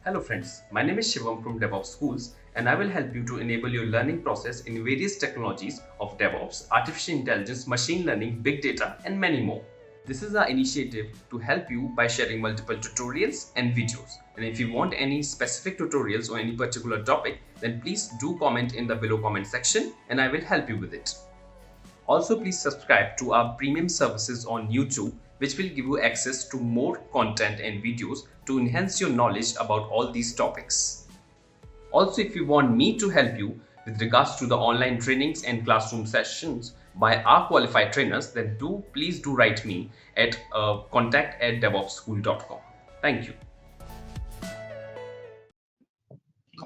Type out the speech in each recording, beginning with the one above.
Hello friends, my name is Shivam from DevOps Schools and I will help you to enable your learning process in various technologies of DevOps, artificial intelligence, machine learning, big data and many more. This is our initiative to help you by sharing multiple tutorials and videos. And if you want any specific tutorials or any particular topic, then please do comment in the below comment section and I will help you with it. Also, please subscribe to our premium services on YouTube, which will give you access to more content and videos to enhance your knowledge about all these topics. Also, if you want me to help you with regards to the online trainings and classroom sessions by our qualified trainers, then please do write me at contact@devopsschool.com. Thank you.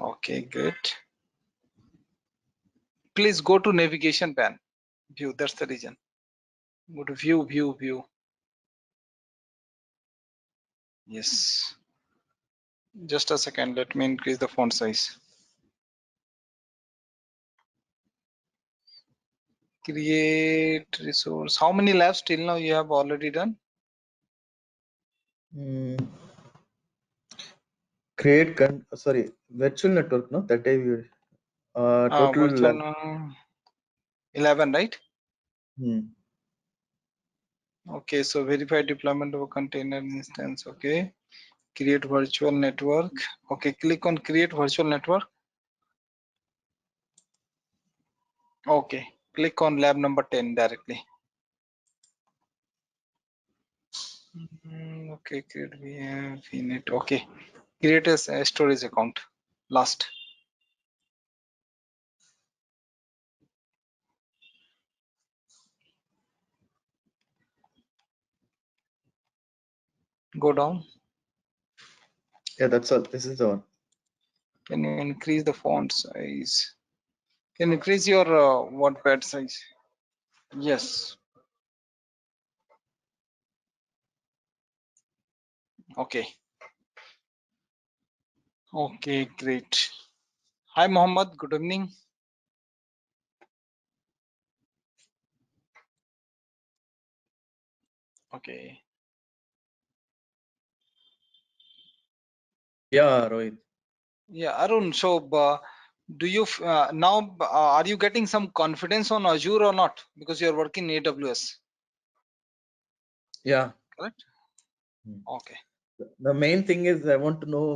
Okay, great. Please go to navigation pane, view, that's the region. Go to view. Yes. Just a second, let me increase the font size. Create resource. How many labs till now you have already done? Create virtual network, no? That I will total Virtual, 11, right? Okay, so verify deployment of a container instance. Okay, create virtual network. Okay, click on create virtual network. Okay, click on lab number 10 directly. Okay, create VNet. Okay, create a storage account. Last. Go down. Yeah, that's all. This is the one. Can you increase the font size? Can you increase your Wordpad size? Yes. Okay. Okay, great. Hi, Mohammed. Good evening. Okay. Yeah, Rohit. Yeah, Arun. So, do you now are you getting some confidence on Azure or not? Because you are working in AWS. Yeah. Correct. Okay. The main thing is I want to know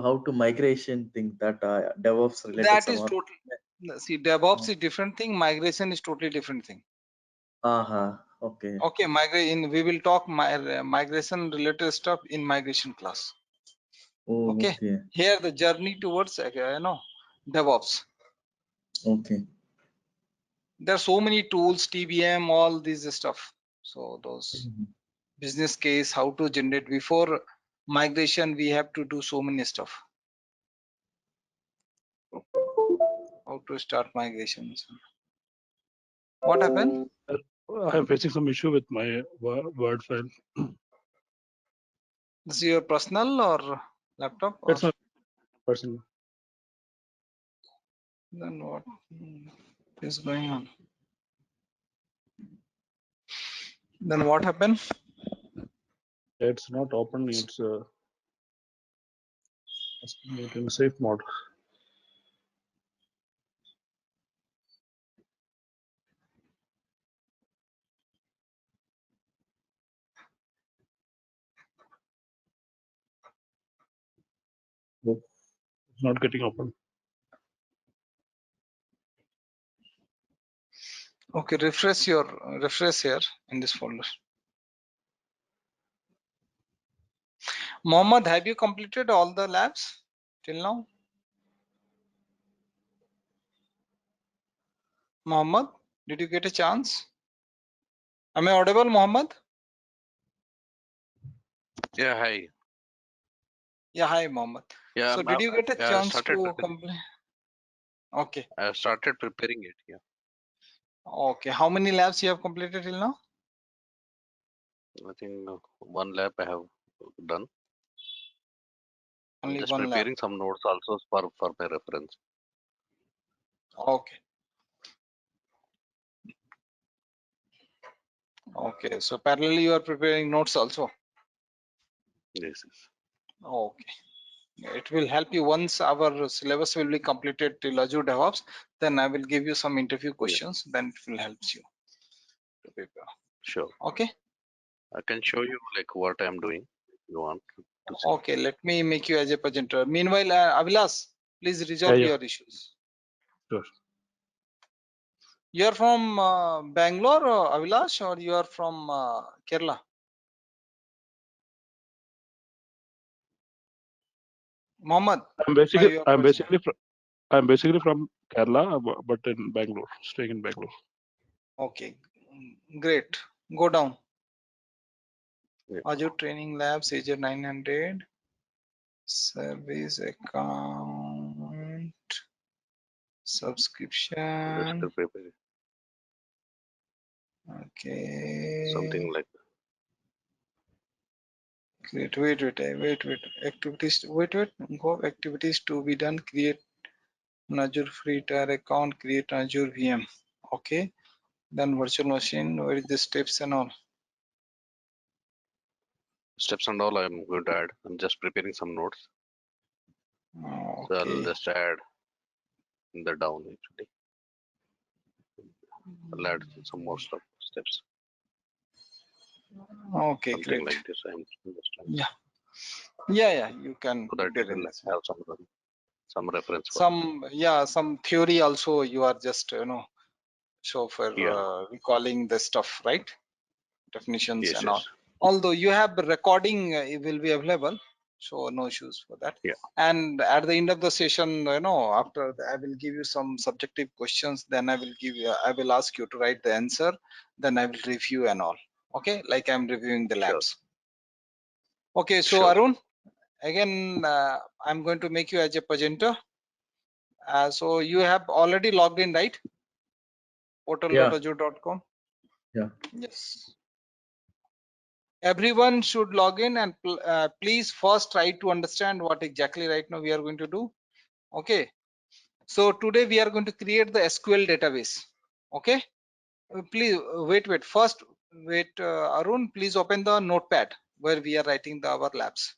how to migration thing that DevOps related That some is totally. See, DevOps is different thing. Migration is totally different thing. Okay. Okay, we will talk migration related stuff in migration class. Oh, Okay. okay. Here the journey towards DevOps. Okay. There are so many tools, TBM, all this stuff. So those business case, how to generate before migration, we have to do so many stuff. How to start migrations. What happened? I'm facing some issue with my Word file. This is your personal or laptop? Or It's not personal. then what is going on? Then what happened? It's not open. It's in safe mode. It's not getting open. Okay, refresh here in this folder. Mohammed, have you completed all the labs till now? Mohammed, did you get a chance? Am I audible, Mohammed? Yeah, hi. Yeah, hi, Mohammed. Yeah, So did you get a chance started to preparing. complete? Okay. I have started preparing it. Yeah, Okay. How many labs you have completed till now? I think one lab I have done. I'm Only just one lab. preparing some notes also for my reference. Okay. Okay. So parallelly you are preparing notes also. Yes, yes. Okay. It will help you once our syllabus will be completed till Azure DevOps. Then I will give you some interview questions. Then it will help you to prepare. Sure. Okay. I can show you like what I'm doing. If you want to see. Okay. Let me make you as a presenter. Meanwhile, Avilas, please resolve Yeah. your issues. Sure. You are from Bangalore, Avilash, or you are from Kerala? Mohammed, I'm now basically you are I'm question. basically fr- I'm basically from Kerala, but in Bangalore, staying in Bangalore. Okay, great. Go down. Yeah. Azure Training Labs, Azure 900, Service Account, Just Subscription. prepare Okay. something like Great. Wait. Activities. Wait. Go activities to be done. Create an Azure free tier account. Create an Azure VM. Okay. Then virtual machine. Where is the steps and all? steps and all. I'm going to add. I'm just preparing some notes. So I'll Okay. just add in the down actually. I'll add some more steps. Okay. Something Great. like this. I'm just trying Yeah. You can so that do you can this. have some reference for. Some theory also. You are just show for Yeah. recalling the stuff, right? Definitions Yes. and all. Yes. Although you have the recording, it will be available, so no issues for that. Yeah. And at the end of the session, after I will give you some subjective questions. Then I will ask you to write the answer. Then I will review and all. Okay, like I'm reviewing the Sure. labs. Okay, so Sure. Arun, again, I'm going to make you as a presenter. So you have already logged in, right? Portal.azure.com. Yeah. Yes. Everyone should log in and please first try to understand what exactly right now we are going to do. Okay. So today we are going to create the SQL database. Okay. Please wait. First, Arun, please open the Notepad where we are writing our labs.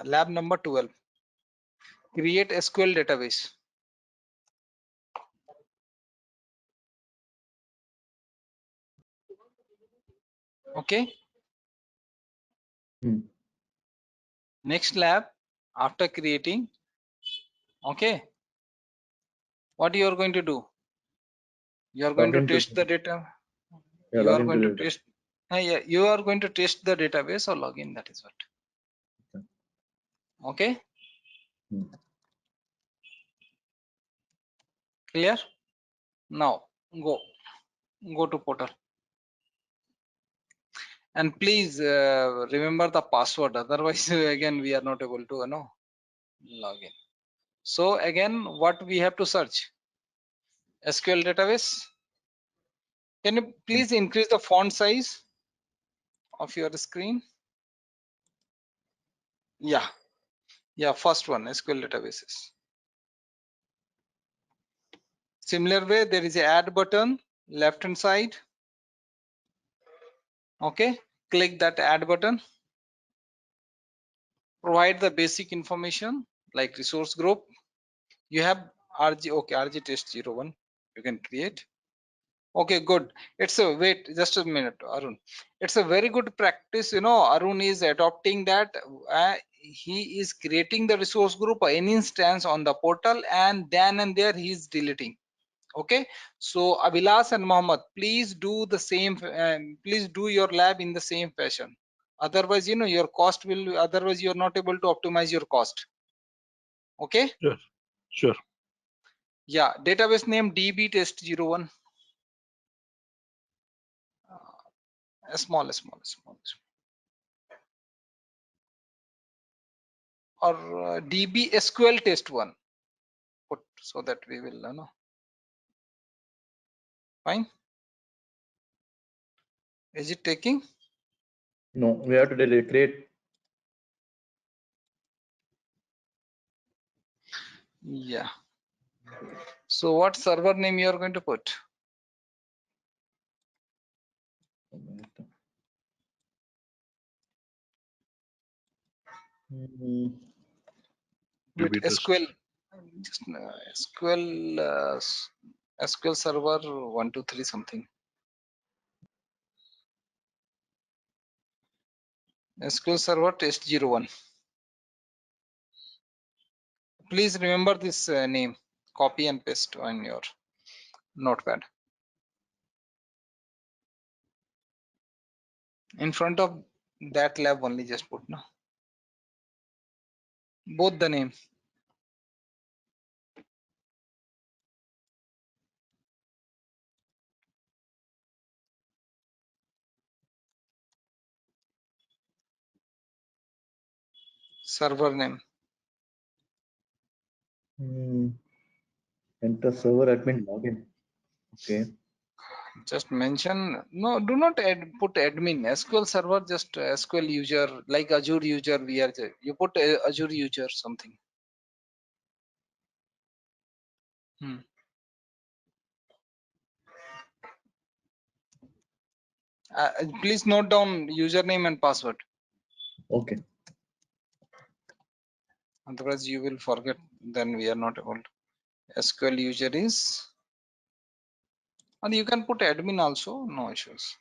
Lab number 12. Create SQL database. Okay. Next lab, after creating, okay, what you are going to do? You are going to test the data. Yeah, You are login going to to test. Yeah, you are going to test the database or login. That is what. Okay. Clear? Now go to portal. And please remember the password. Otherwise, again, we are not able to log in. So again, what we have to search? SQL database. Can you please increase the font size of your screen? Yeah. First one, SQL databases. Similar way, there is a add button left hand side. Okay. Click that add button. Provide the basic information like resource group. You have RG test 01. You can create. Okay, good. It's a wait just a minute, Arun. It's a very good practice. Arun is adopting that. He is creating the resource group or any instance on the portal, and then and there he is deleting. Okay, so Avilas and Mohammed, please do the same. Please do your lab in the same fashion. Otherwise, your cost will. Otherwise, you are not able to optimize your cost. Okay. Sure. Yeah, database name DB test 01. Small. Or DB SQL test 1. Put so that we will know. Fine. Is it taking? No, we have to create. Yeah. So what server name you are going to put? Mm, with B test. SQL. Just SQL Server 123 something. SQL Server test 01. Please remember this name. Copy and paste on your Notepad. In front of that lab only, just put now. Both the name. Server name. enter server admin login. Okay. Just mention, no, do not put admin. SQL Server, just SQL user, like Azure user. You put Azure user something. Please note down username and password. Okay. Otherwise, you will forget. Then we are not able to. SQL user is, and you can put admin also. No issues.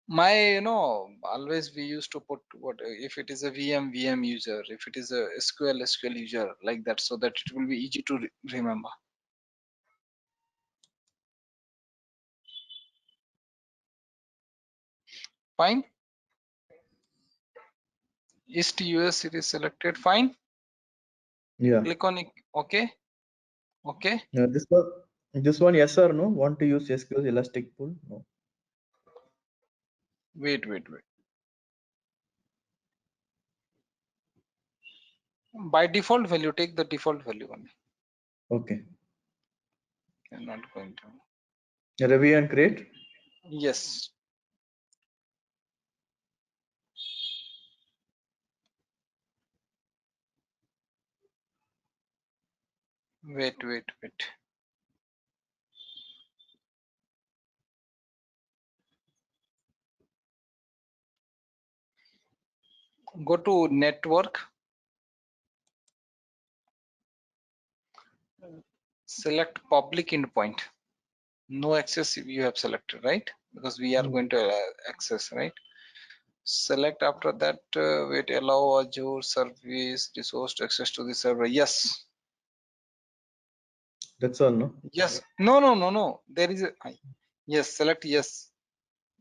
Always we used to put what if it is a VM user, if it is a SQL user, like that, so that it will be easy to remember. Fine. East US it is selected. Fine. Yeah. Click on it. Okay. Okay. This one, yes or no? Want to use SQL Elastic Pool? No. Wait. By default value, take the default value only. Okay. I'm not going to. Review and create. Yes. Wait. Go to network. Select public endpoint. No access you have selected, right? Because we are going to access, right? Select after that, wait, allow Azure service resource to access to the server. Yes. That's all, no? Yes. No. There is a yes. Select yes.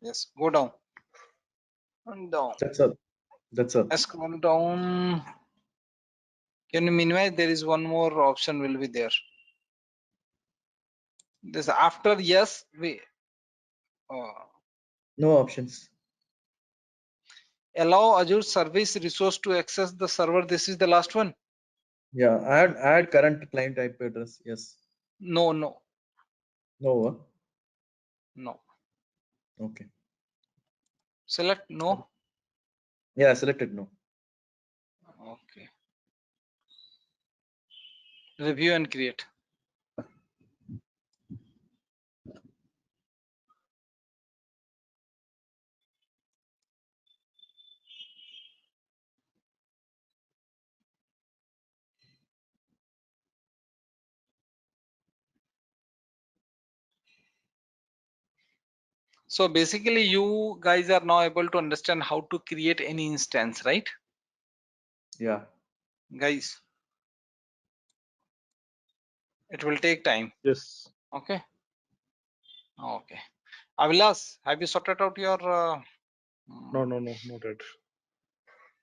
Yes. Go down and down. That's all. Scroll down. Can you minimize? There is one more option will be there. This after yes, we No options. allow Azure service resource to access the server. This is the last one. Yeah. Add current client IP address. Yes. No. No. No. Okay. Select no. Yeah. Selected no. Okay. Review and create. So basically you guys are now able to understand how to create any instance, right? Yeah. Guys, it will take time. Yes. Okay. Avilas, have you sorted out your No, not yet.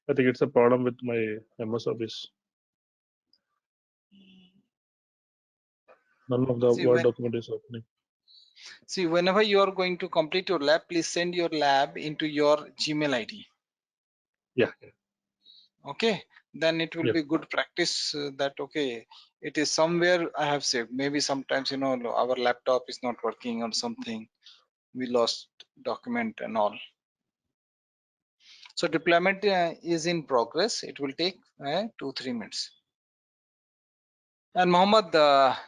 I think it's a problem with my MS Office. None of the Word document is opening. see, whenever you are going to complete your lab, please send your lab into your Gmail ID. Yeah. Okay, then it will Yep. be good practice that okay, it is somewhere I have saved. Maybe sometimes our laptop is not working or something, we lost document and all. So deployment is in progress. It will take 2-3 minutes. And Mohammed,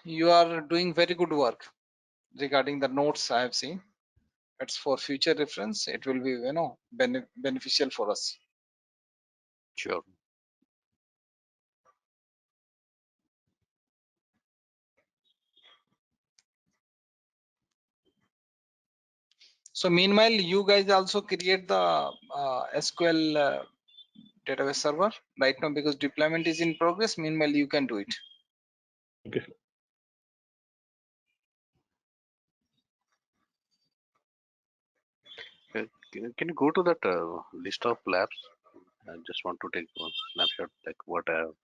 you are doing very good work regarding the notes I have seen. It's for future reference. It will be beneficial for us. Sure. So meanwhile, you guys also create the SQL database server right now because deployment is in progress. Meanwhile, you can do it. Okay. Can you go to that list of labs? I just want to take one snapshot, like what is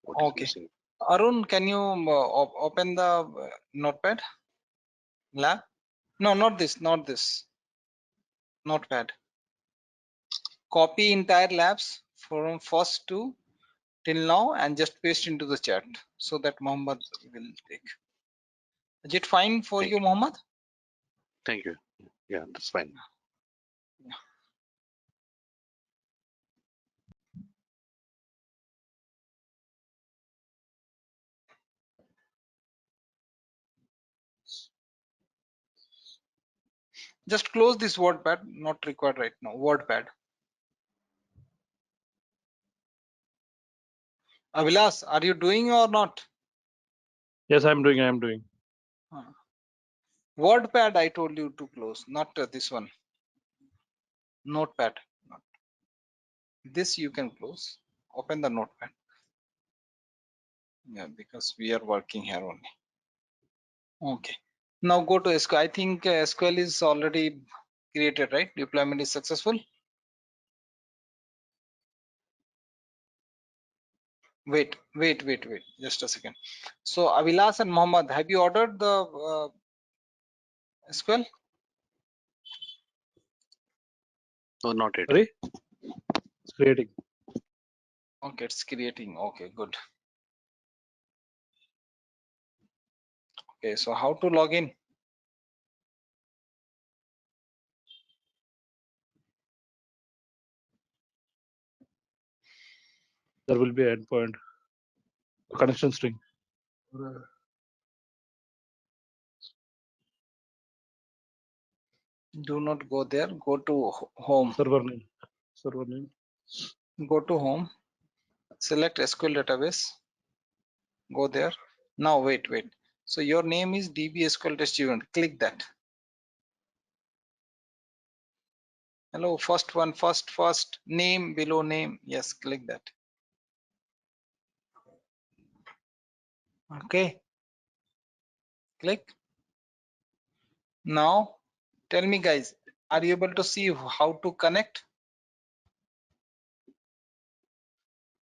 Okay. missing. Arun, can you open the Notepad lab? No, not this, not this. Notepad. Copy entire labs from first to till now and just paste into the chat so that Mohammed will take. Is it fine for Thank you, Mohammed? Thank you. Yeah, that's fine. Just close this Wordpad, not required right now. Wordpad. Avilas, are you doing or not? Yes, I'm doing. Wordpad, I told you to close, not this one. Notepad. This you can close. Open the Notepad. Yeah, because we are working here only. Okay. Now go to SQL. I think SQL is already created, right? Deployment is successful. Wait. Just a second. So Avilas and Mohammed, have you ordered the SQL? No, not yet. Sorry? It's creating. Okay, it's creating. Okay, good. Okay, so how to log in? There will be an endpoint. A connection string. Do not go there. Go to home. Server name. Server name. Go to home. Select SQL database. Go there. Now wait. So your name is DB SQL test event. Click that. Hello, first one, first name below name. Yes, click that. Okay. Click. Now tell me guys, are you able to see how to connect?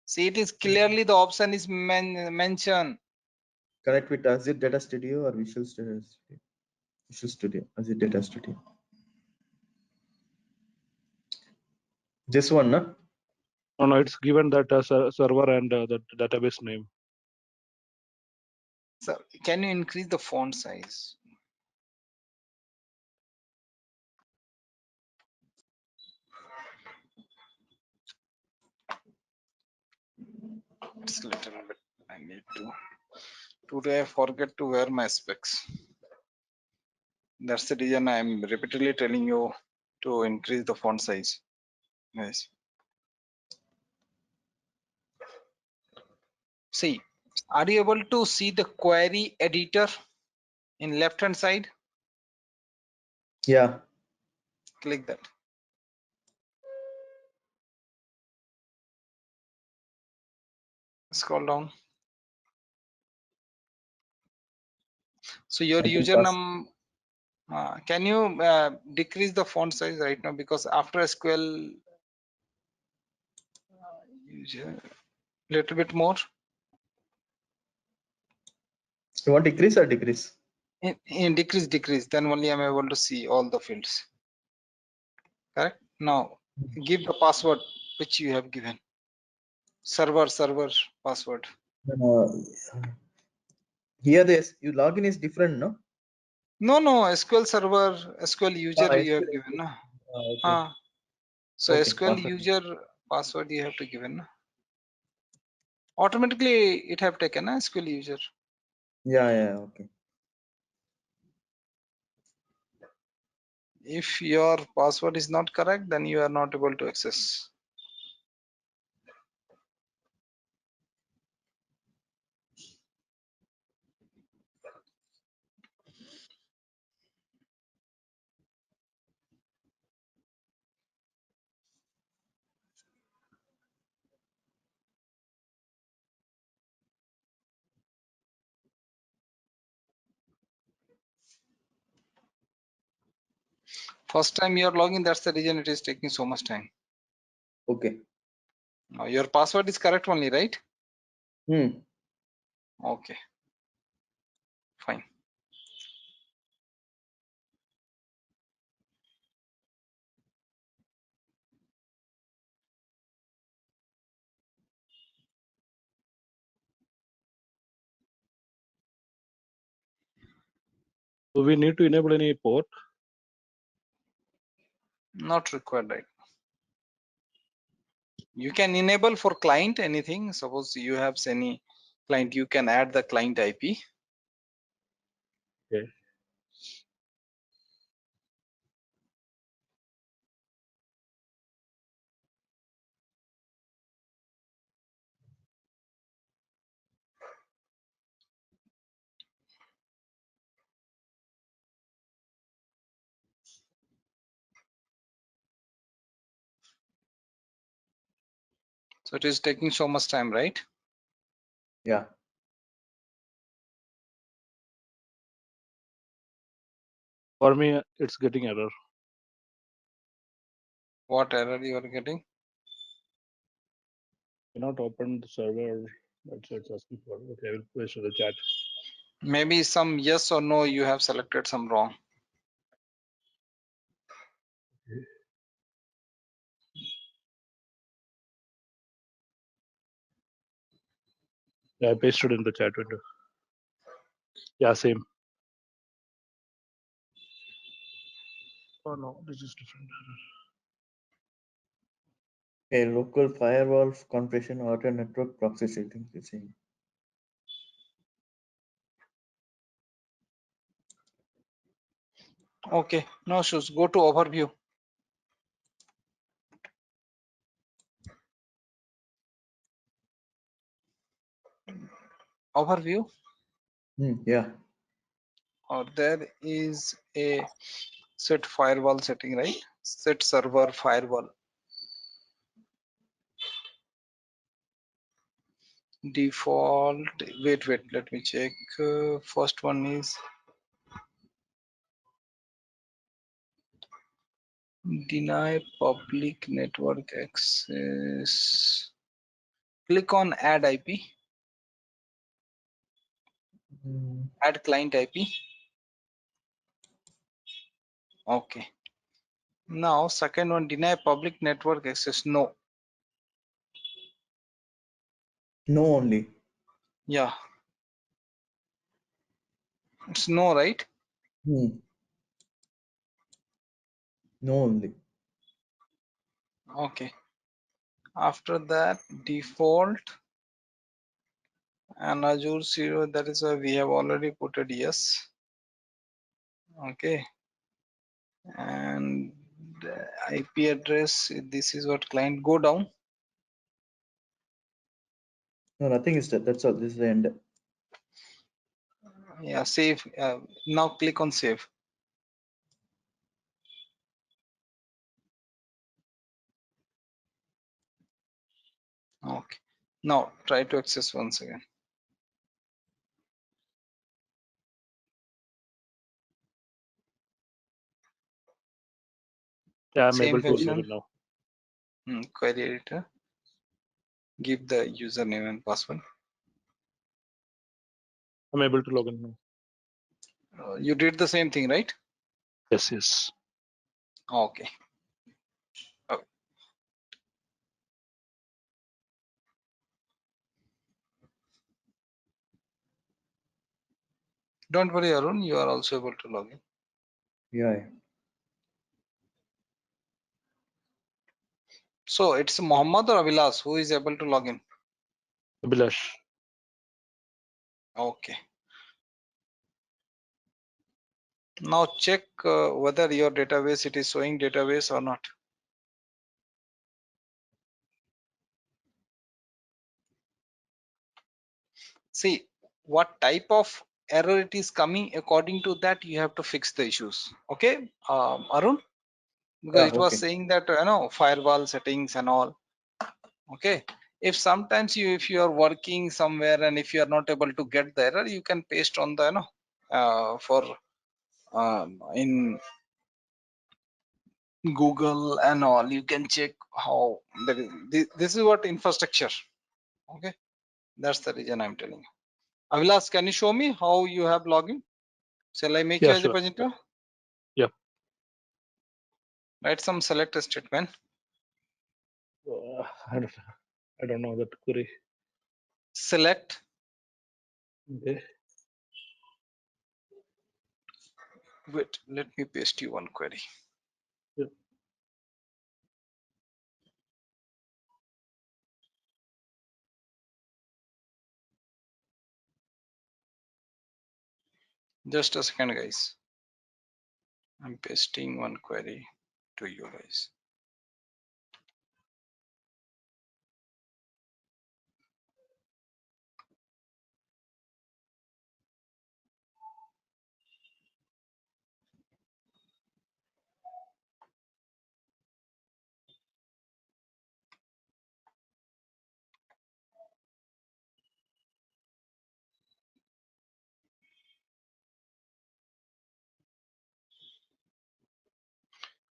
See, it is clearly the option is mentioned. Connect with Azure Data Studio or Visual Studio. Visual Studio, Azure Data Studio. This one, no? No, it's given that server and the database name. So can you increase the font size? It's a little bit. I need to. Today I forget to wear my specs. That's the reason I'm repeatedly telling you to increase the font size. Yes. See, are you able to see the query editor in left hand side? Yeah. Click that. Scroll down. So your username, can you decrease the font size right now, because after SQL little bit more. You want increase or decrease? In decrease, then only I'm able to see all the fields. Correct. Now give the password which you have given. Server password. Here this you login is different, no? No, SQL server, SQL user you have given. No? Okay. So Okay, SQL perfect. user password you have to give in. Automatically it have taken SQL user. Yeah, okay. If your password is not correct, then you are not able to access. First time you are logging, that's the reason it is taking so much time. Okay. Your password is correct only, right? Okay, fine. Do we need to enable any port? Not required, right? You can enable for client anything. Suppose you have any client, you can add the client IP. Okay. So it is taking so much time, right? Yeah. For me, it's getting error. What error you are getting? Cannot open the server. That's what it's asking for. Okay, I will paste to the chat. Maybe some yes or no you have selected some wrong. Yeah, I pasted in the chat window. Yeah, same. Oh no, this is different. A local firewall configuration or a network proxy settings is saying. Okay, no issues. Go to overview. Overview. Yeah. Or there is a set firewall setting, right? Set server firewall. Default. Wait, let me check. First one is deny public network access. Click on add IP. Add client IP. Okay. Now second one, deny public network access. No. No only. Yeah. It's no, right? No only. Okay. After that, default and Azure 0, that is why we have already put it yes. Okay. And IP address, this is what client, go down. No, nothing is that. That's all. This is the end. Yeah, save. Now click on save. Okay. Now try to access once again. Yeah, I'm Same able to log function. in now. Query editor. Give the username and password. I'm able to log in now. You did the same thing, right? Yes, yes. Okay. Don't worry, Arun. You are also able to log in. Yeah. So it's Muhammad or Avilas who is able to log in. Abhilash. Okay. Now check whether your database, it is showing database or not. See what type of error it is coming. According to that, you have to fix the issues. Okay, Arun, because it was Okay. saying that firewall settings and all. Okay, if sometimes if you are working somewhere and if you are not able to get the error, you can paste on the in Google and all. You can check how that is. This is what infrastructure. Okay, that's the reason I'm telling you. Avilas, can you show me how you have login? Shall I make you Yeah, as a sure. presenter? Yeah. Write some select statement. I don't know that query. Select. Okay. Wait, let me paste you one query. Yeah. Just a second, guys. I'm pasting one query to you guys.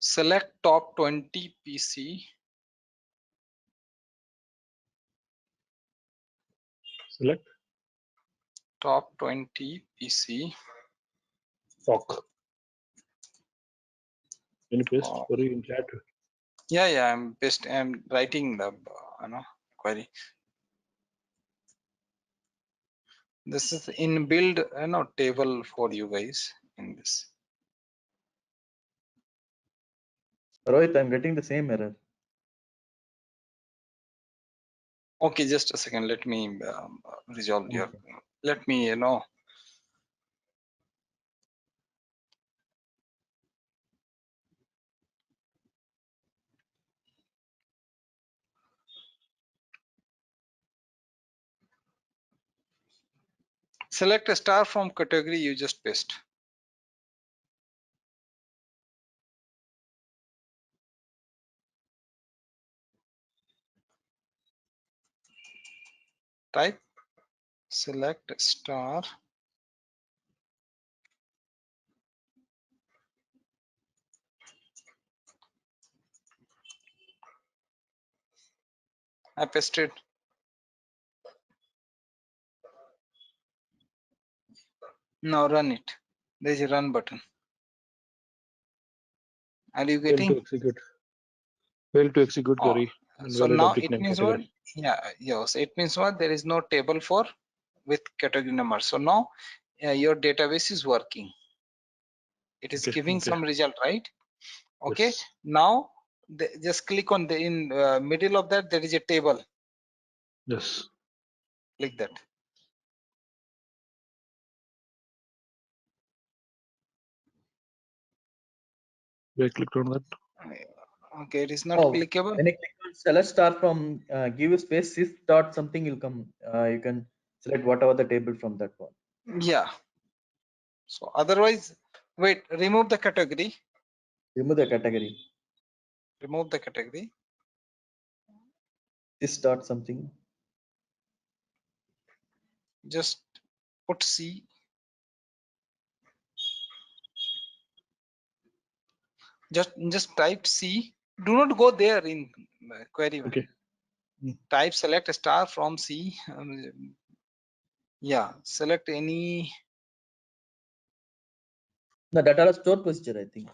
Select top 20 PC. Select Top 20 PC. talk. Can you paste Oh, query in chat? yeah, I'm writing the query. This is inbuilt table for you guys in this. Rohit, I'm getting the same error. Okay, just a second. Let me resolve your. Okay. Let me select a star from category you just paste. Type select star. I pasted. Now run it. There is a run button. Are you Fail to getting? execute. Fail to execute Oh, query. so Invalid now object it name means what? category. Yeah, yes. It means what? There is no table for with category number. So now your database is working. It is Okay. giving Okay. some result, right? Okay. Yes. Now just click on the middle of that. There is a table. Yes. Click that. I clicked on that. Okay, it is not Oh, clickable. when you click on select star from give you space sys dot something will come. You can select whatever the table from that one. Yeah. So otherwise, wait. Remove the category. Remove the category. Remove the category. Sys dot something. Just put C. Just type C. Do not go there in query. Okay. Type select a star from C. Yeah, select any. No, that are a store procedure, I think.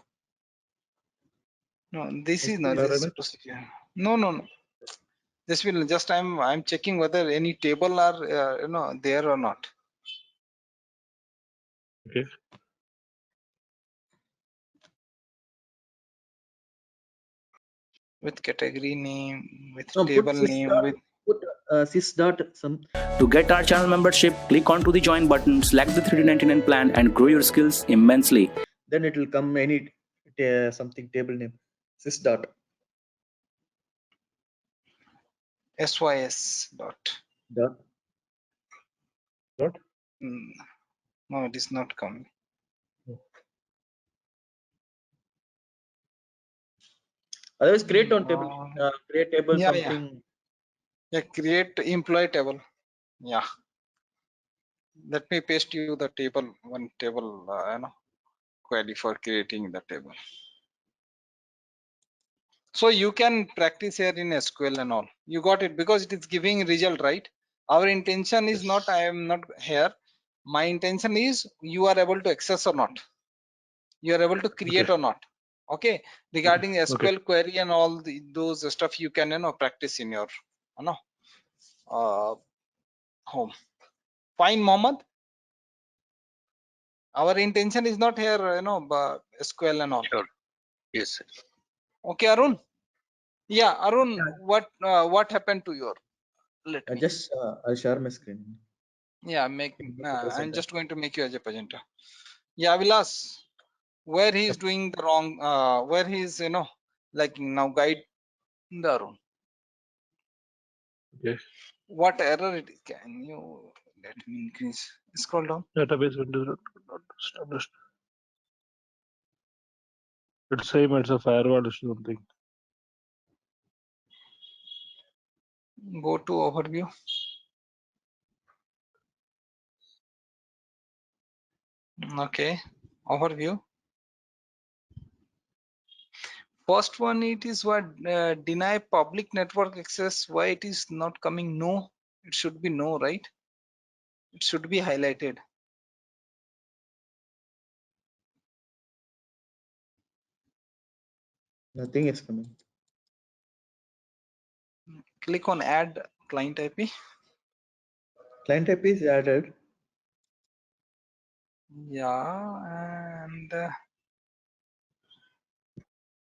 No, this is not SQL. this procedure. No. This will just I'm checking whether any table are there or not. Okay. With category name, with No, table put sys name, dot. with Put sys dot some. To get our channel membership, click onto the join button, select the 399 plan and grow your skills immensely. Then it will come any something table name. Sys dot. sys dot. Dot. Dot. No, it is not coming. Otherwise, create on table. Create table Yeah. something. Yeah, create employee table. Yeah. Let me paste you the table, one table, query for creating the table. So you can practice here in SQL and all. You got it because it is giving result, right? Our intention is not, I am not here. My intention is you are able to access or not. You are able to create or not. Okay. Regarding SQL query and all those stuff, you can practice in your home. Fine, Mohammed. Our intention is not here, SQL and all. Sure. Yes, sir. Okay, Arun. Yeah, Arun. What happened to your? Let me. I'll share my screen. Yeah, I'm just going to make you as a presenter. Yeah, Vilas, where he is doing the wrong, where he is, like now guide the Arun. Okay. What error it is? Can you let me increase? Scroll down. Database window not established. It's same. It's a firewall issue something. Go to overview. Okay, overview. First one, it is what deny public network access. Why it is not coming? No, it should be no, right? It should be highlighted. Nothing is coming. Click on add client IP. Client IP is added. Yeah, and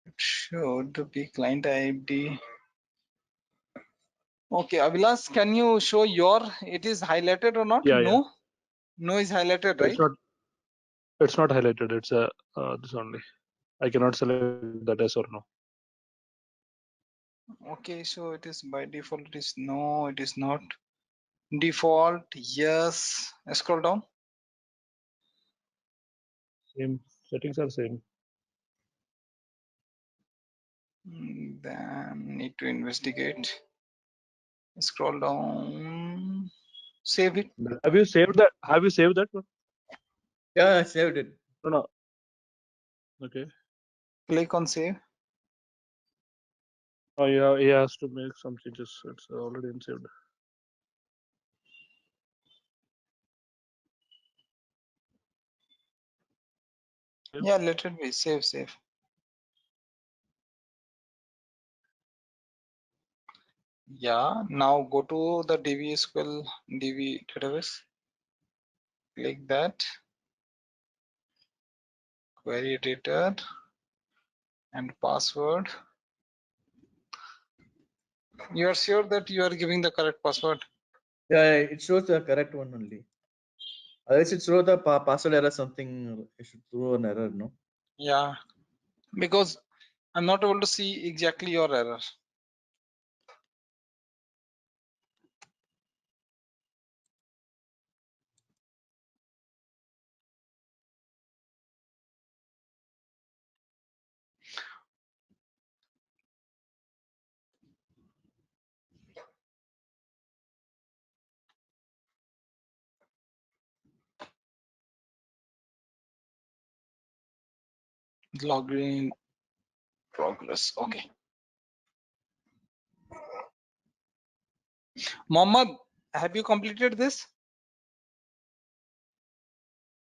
it should be client ID. Okay, Avilas, can you show your? It is highlighted or not? Yeah, No, yeah. no is highlighted, right? It's not highlighted. It's a this only. I cannot select that yes or no. Okay, so it is by default. It is no. It is not default. Yes. Scroll down. Same settings are same. Then need to investigate. Scroll down. Save it. Have you saved that? Have you saved that one? Yeah, I saved it. No. Okay. Click on save. Oh yeah, he has to make some changes. It's already saved. Yeah, let it be. Save. Yeah. Now go to the SQL DB database. Click that. Query editor and password. You are sure that you are giving the correct password? Yeah, it shows the correct one only. Otherwise, it shows the password error something. It should throw an error, no? Yeah, because I'm not able to see exactly your error. Login progress. Okay. Mohammed, have you completed this?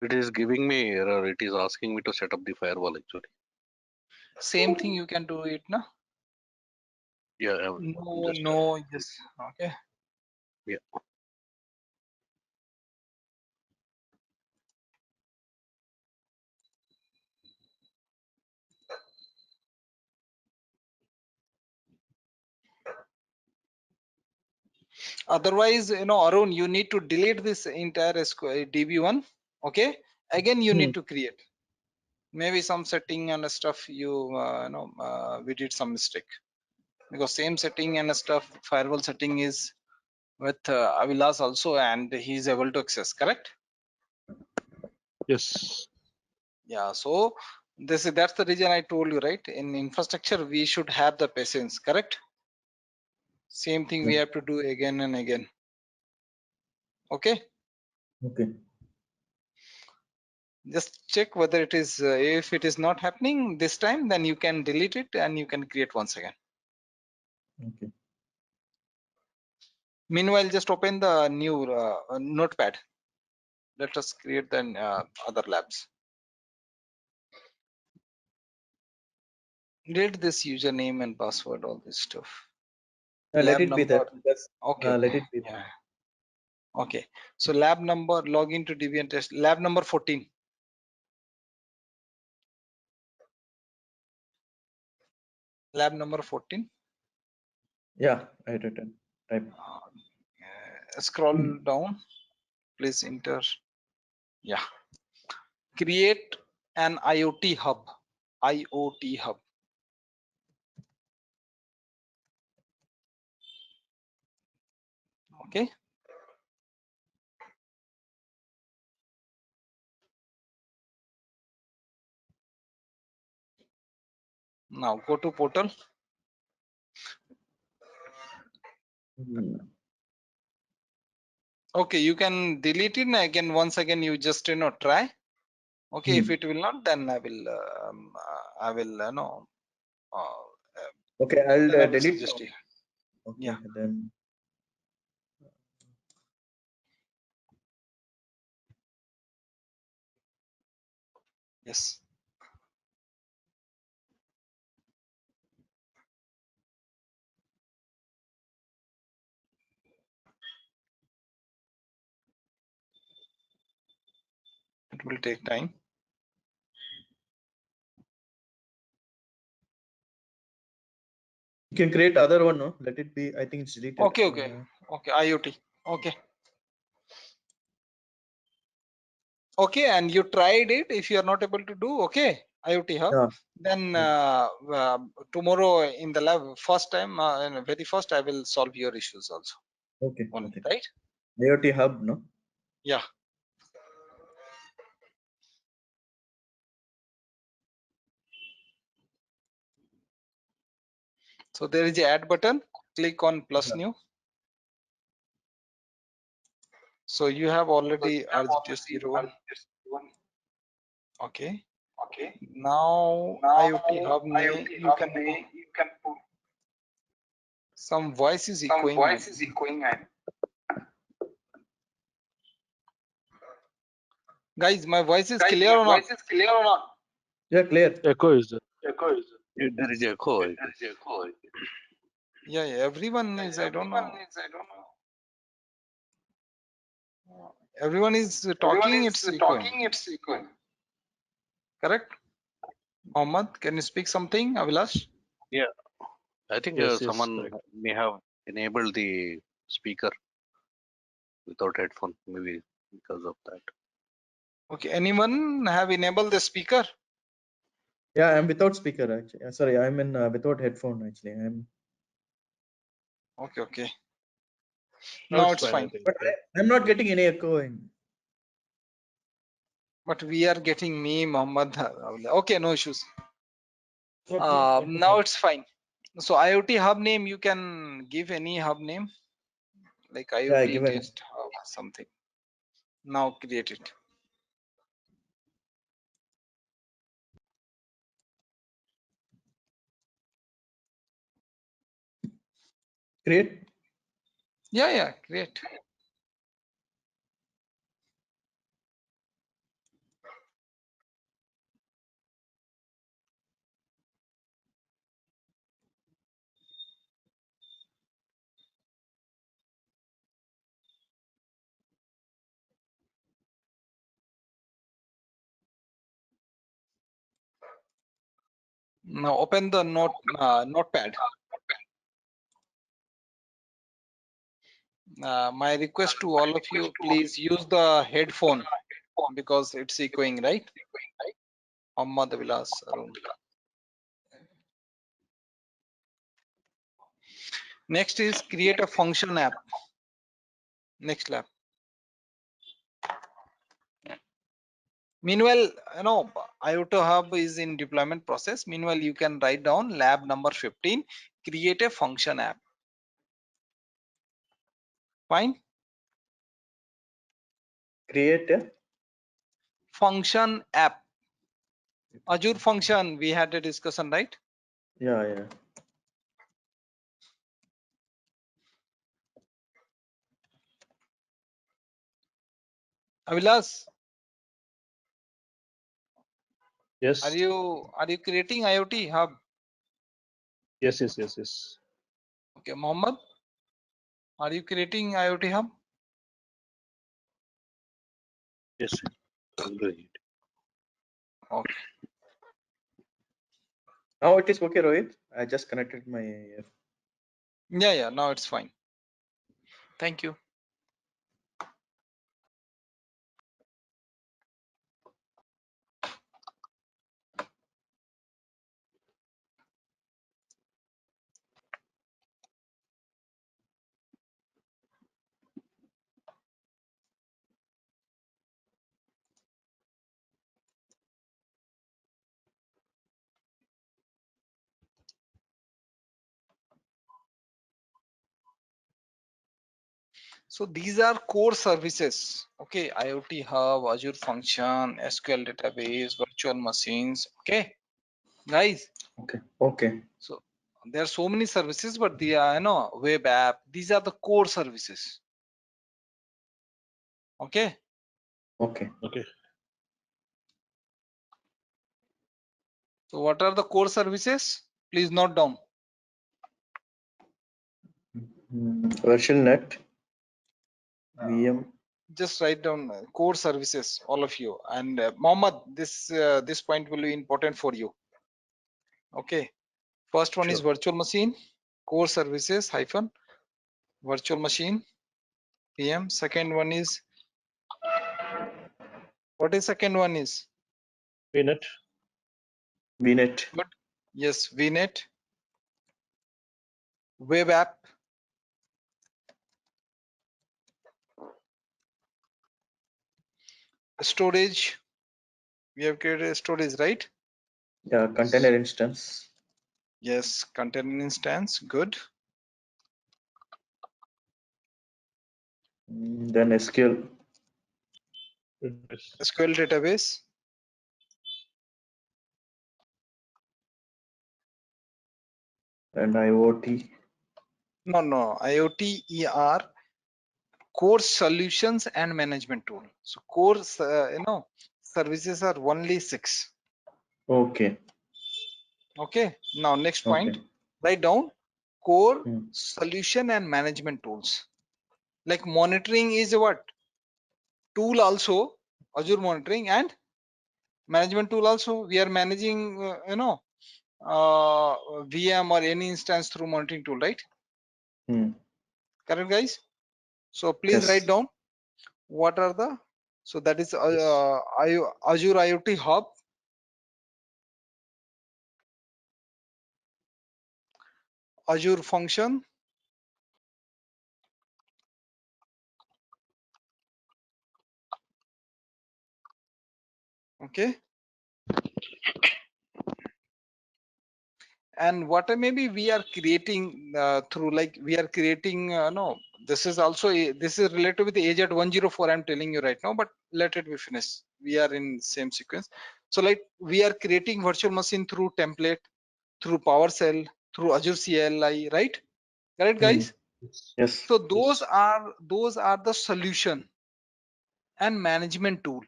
It is giving me error. It is asking me to set up the firewall actually. Same thing you can do it, no? Yeah, I'm just No, yes. Okay. yeah. Otherwise, Arun, you need to delete this entire DB1. Okay. Again, you need to create. Maybe some setting and stuff we did some mistake, because same setting and stuff, firewall setting is with Avilas also, and he is able to access, correct? Yes. Yeah, so that's the reason I told you, right? In infrastructure we should have the patience, correct? Same thing we have to do again and again. Okay. Okay. Just check whether it is, if it is not happening this time, then you can delete it and you can create once again. Okay. Meanwhile, just open the new Notepad. Let us create the other labs. Delete this username and password, all this stuff. Let Lab it be number. that. Because, Okay. let it be Yeah. that. Okay. So lab number, log into Debian test. Lab number 14. Lab number 14. Yeah, I written. Type. Scroll down. Please enter. Yeah. Create an IoT hub. IoT hub. Okay. Now go to portal. Okay, you can delete it again. Once again, you just try. Okay, if it will not, then I will no. Okay, I'll Then I will delete. suggest you. Okay, Yeah. then. Yes. It will take time. You can create other one, no? Let it be. I think it's deleted. Okay, okay, okay. IoT. Okay. Okay, and you tried it. If you are not able to do, okay, IoT Hub. Yeah. Then tomorrow in the lab, first time, very first, I will solve your issues also. Okay. Only, Okay. right? IoT Hub, no? Yeah. So there is a add button. Click on plus new. So you have already RGTS01. Okay. Okay. Now Now IoT Hub name, you can put some voice is some echoing. voice is echoing. Guys, my voice is Guys, clear my or not? voice is clear or not? Yeah, clear. Echo is there. Echo is There is echo. there is echo. Yeah, everyone is, I don't know. I don't know. Everyone is Everyone talking, is it's echoing. talking, it's echoing. Correct? Mohammed, can you speak something? Abhilash? Yeah, I think Yes, someone correct. may have enabled the speaker without headphone, maybe because of that. Okay, anyone have enabled the speaker? Yeah, I'm without speaker actually. Sorry, I'm in without headphone actually. Okay, okay. Now Now it's I fine. think. But I'm not getting any echoing. But we are getting me, Mohammed. Okay, no issues. Okay. Now it's fine. So IoT hub name, you can give any hub name like Yeah, I IoT given. test hub something. Now create it. Create. Yeah, create. Now open the Notepad. My request to all of you, please use the headphone because it's echoing, right? Mohammed, Abhilash, Arun. Next is create a function app. Next lab. Meanwhile, IoT Hub is in deployment process. Meanwhile, you can write down lab number 15, create a function app. Fine. Create a Function App. Azure Function, we had a discussion, right? Yeah. Avilas, Yes. are you creating IoT Hub? Yes. Okay, Mohammed, are you creating IoT Hub? Yes, sir. I'm doing it. Okay. Now it is okay, Rohit. I just connected my. Yeah, now it's fine. Thank you. So these are core services. Okay, IoT Hub, Azure Function, SQL Database, virtual machines. Okay, guys. Okay. So there are so many services, but the web app. These are the core services. Okay. Okay. So what are the core services? Please note down. Virtual net. VM. Just write down core services, all of you. And Mohammed, this point will be important for you. Okay. First one is virtual machine, core services hyphen virtual machine VM. Second one is, what is second one is? VNet. Good. Yes, VNet. Web app. Storage. We have created a storage, right? Yeah, container instance. Yes, container instance. Good. Then SQL. SQL database. And IoT. No. IoT ER. Core solutions and management tool. So core, services are only 6. Okay. Okay. Now next point. Write down core solution and management tools. Like monitoring is what? Tool also, Azure monitoring, and management tool also. We are managing, VM or any instance through monitoring tool, right? Correct, guys? So please write down what are the. So that is Azure IoT Hub, Azure Function, okay, and what maybe we are creating through, like we are creating no, this is also this is related with the AZ 104. I'm telling you right now, but let it be finished. We are in same sequence. So like we are creating virtual machine through template, through PowerShell, through Azure CLI, right? Correct, guys? Yes. So those are the solution and management tool.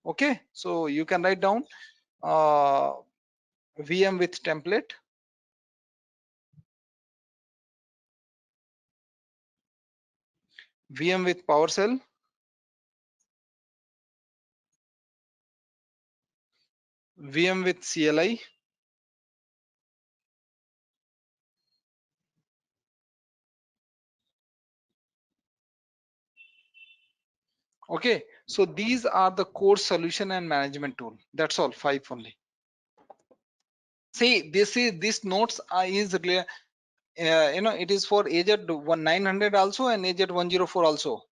Okay, so you can write down VM with template, VM with PowerShell, VM with CLI, okay. So these are the core solution and management tool. That's all, 5 only. See, this notes is it is for AZ 900 also and AZ 104 also.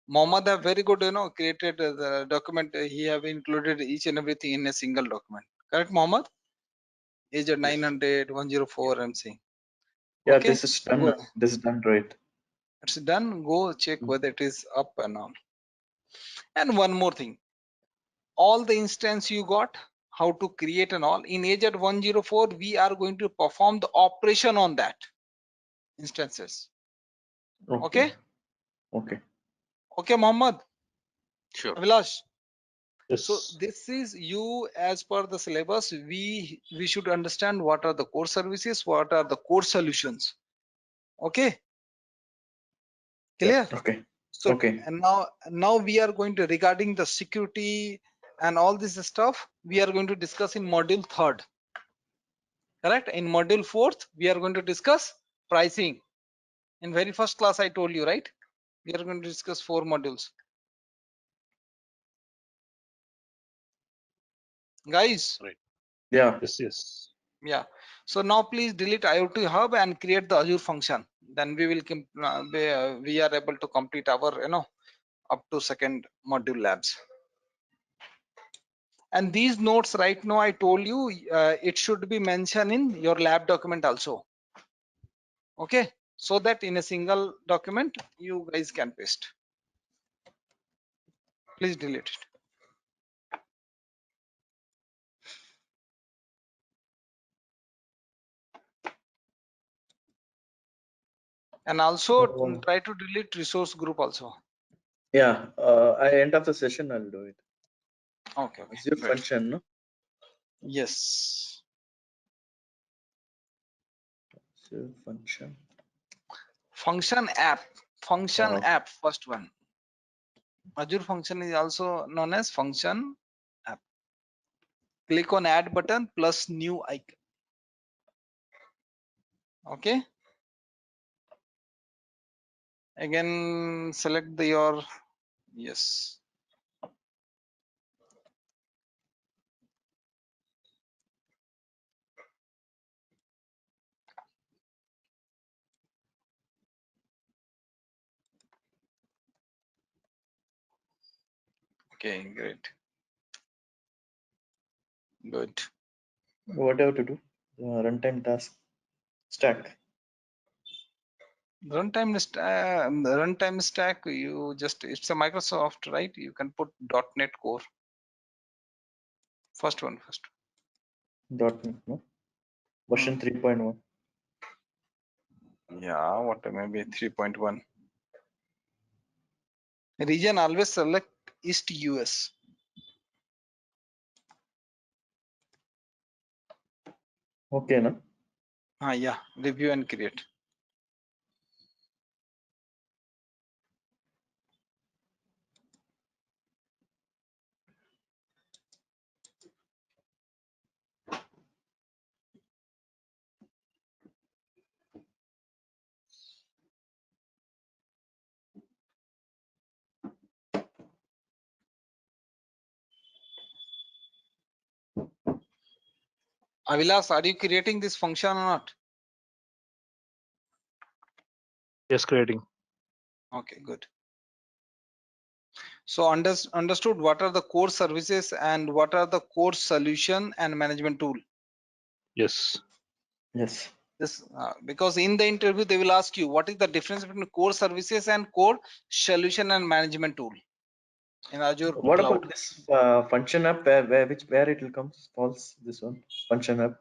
Mohammed have very good created the document. He have included each and everything in a single document. Correct, Mohammed? AZ 900, 104, I'm saying. Yeah, Okay, this is done. This is done, right? it's done. Go check whether it is up and on. And one more thing, all the instance you got, how to create and all. In Azure 104, we are going to perform the operation on that instances. Okay. Okay. Okay, Mohammed, Sure. Abhilash. Yes. So this is you as per the syllabus. We should understand what are the core services, what are the core solutions. Okay. Clear? Okay. So Okay. and now we are going to, regarding the security and all this stuff, we are going to discuss in module 3rd. Correct? In module 4th, we are going to discuss pricing. In very first class, I told you, right? We are going to discuss 4 modules. Guys, Right. Yeah. Yes. yeah. So now please delete IoT Hub and create the Azure function. Then we will we are able to complete our up to 2nd module labs. And these notes right now, I told you, it should be mentioned in your lab document also. Okay, so that in a single document you guys can paste. Please delete it. And also try to delete resource group also. Yeah. At end of the session, I'll do it. Okay, Azure good. function, no? Yes. Azure function. Function app. Function Oh. app, first one. Azure function is also known as function app. Click on add button plus new icon. Okay. Again, select your, yes. Okay, great. Good. What do I have to do? Runtime task stack. Runtime stack, you just, it's a Microsoft, right? You can put .NET Core. First one. .NET, no? Version 3.1. Yeah, what maybe 3.1. Region, always select East US. Okay, no? Yeah, review and create. Avilas, are you creating this function or not? Yes, creating. Okay, good. So understood what are the core services and what are the core solution and management tool. Yes. Yes. This because in the interview they will ask you what is the difference between core services and core solution and management tool in Azure What Cloud. about this function app? Where it will come? False. This one function app.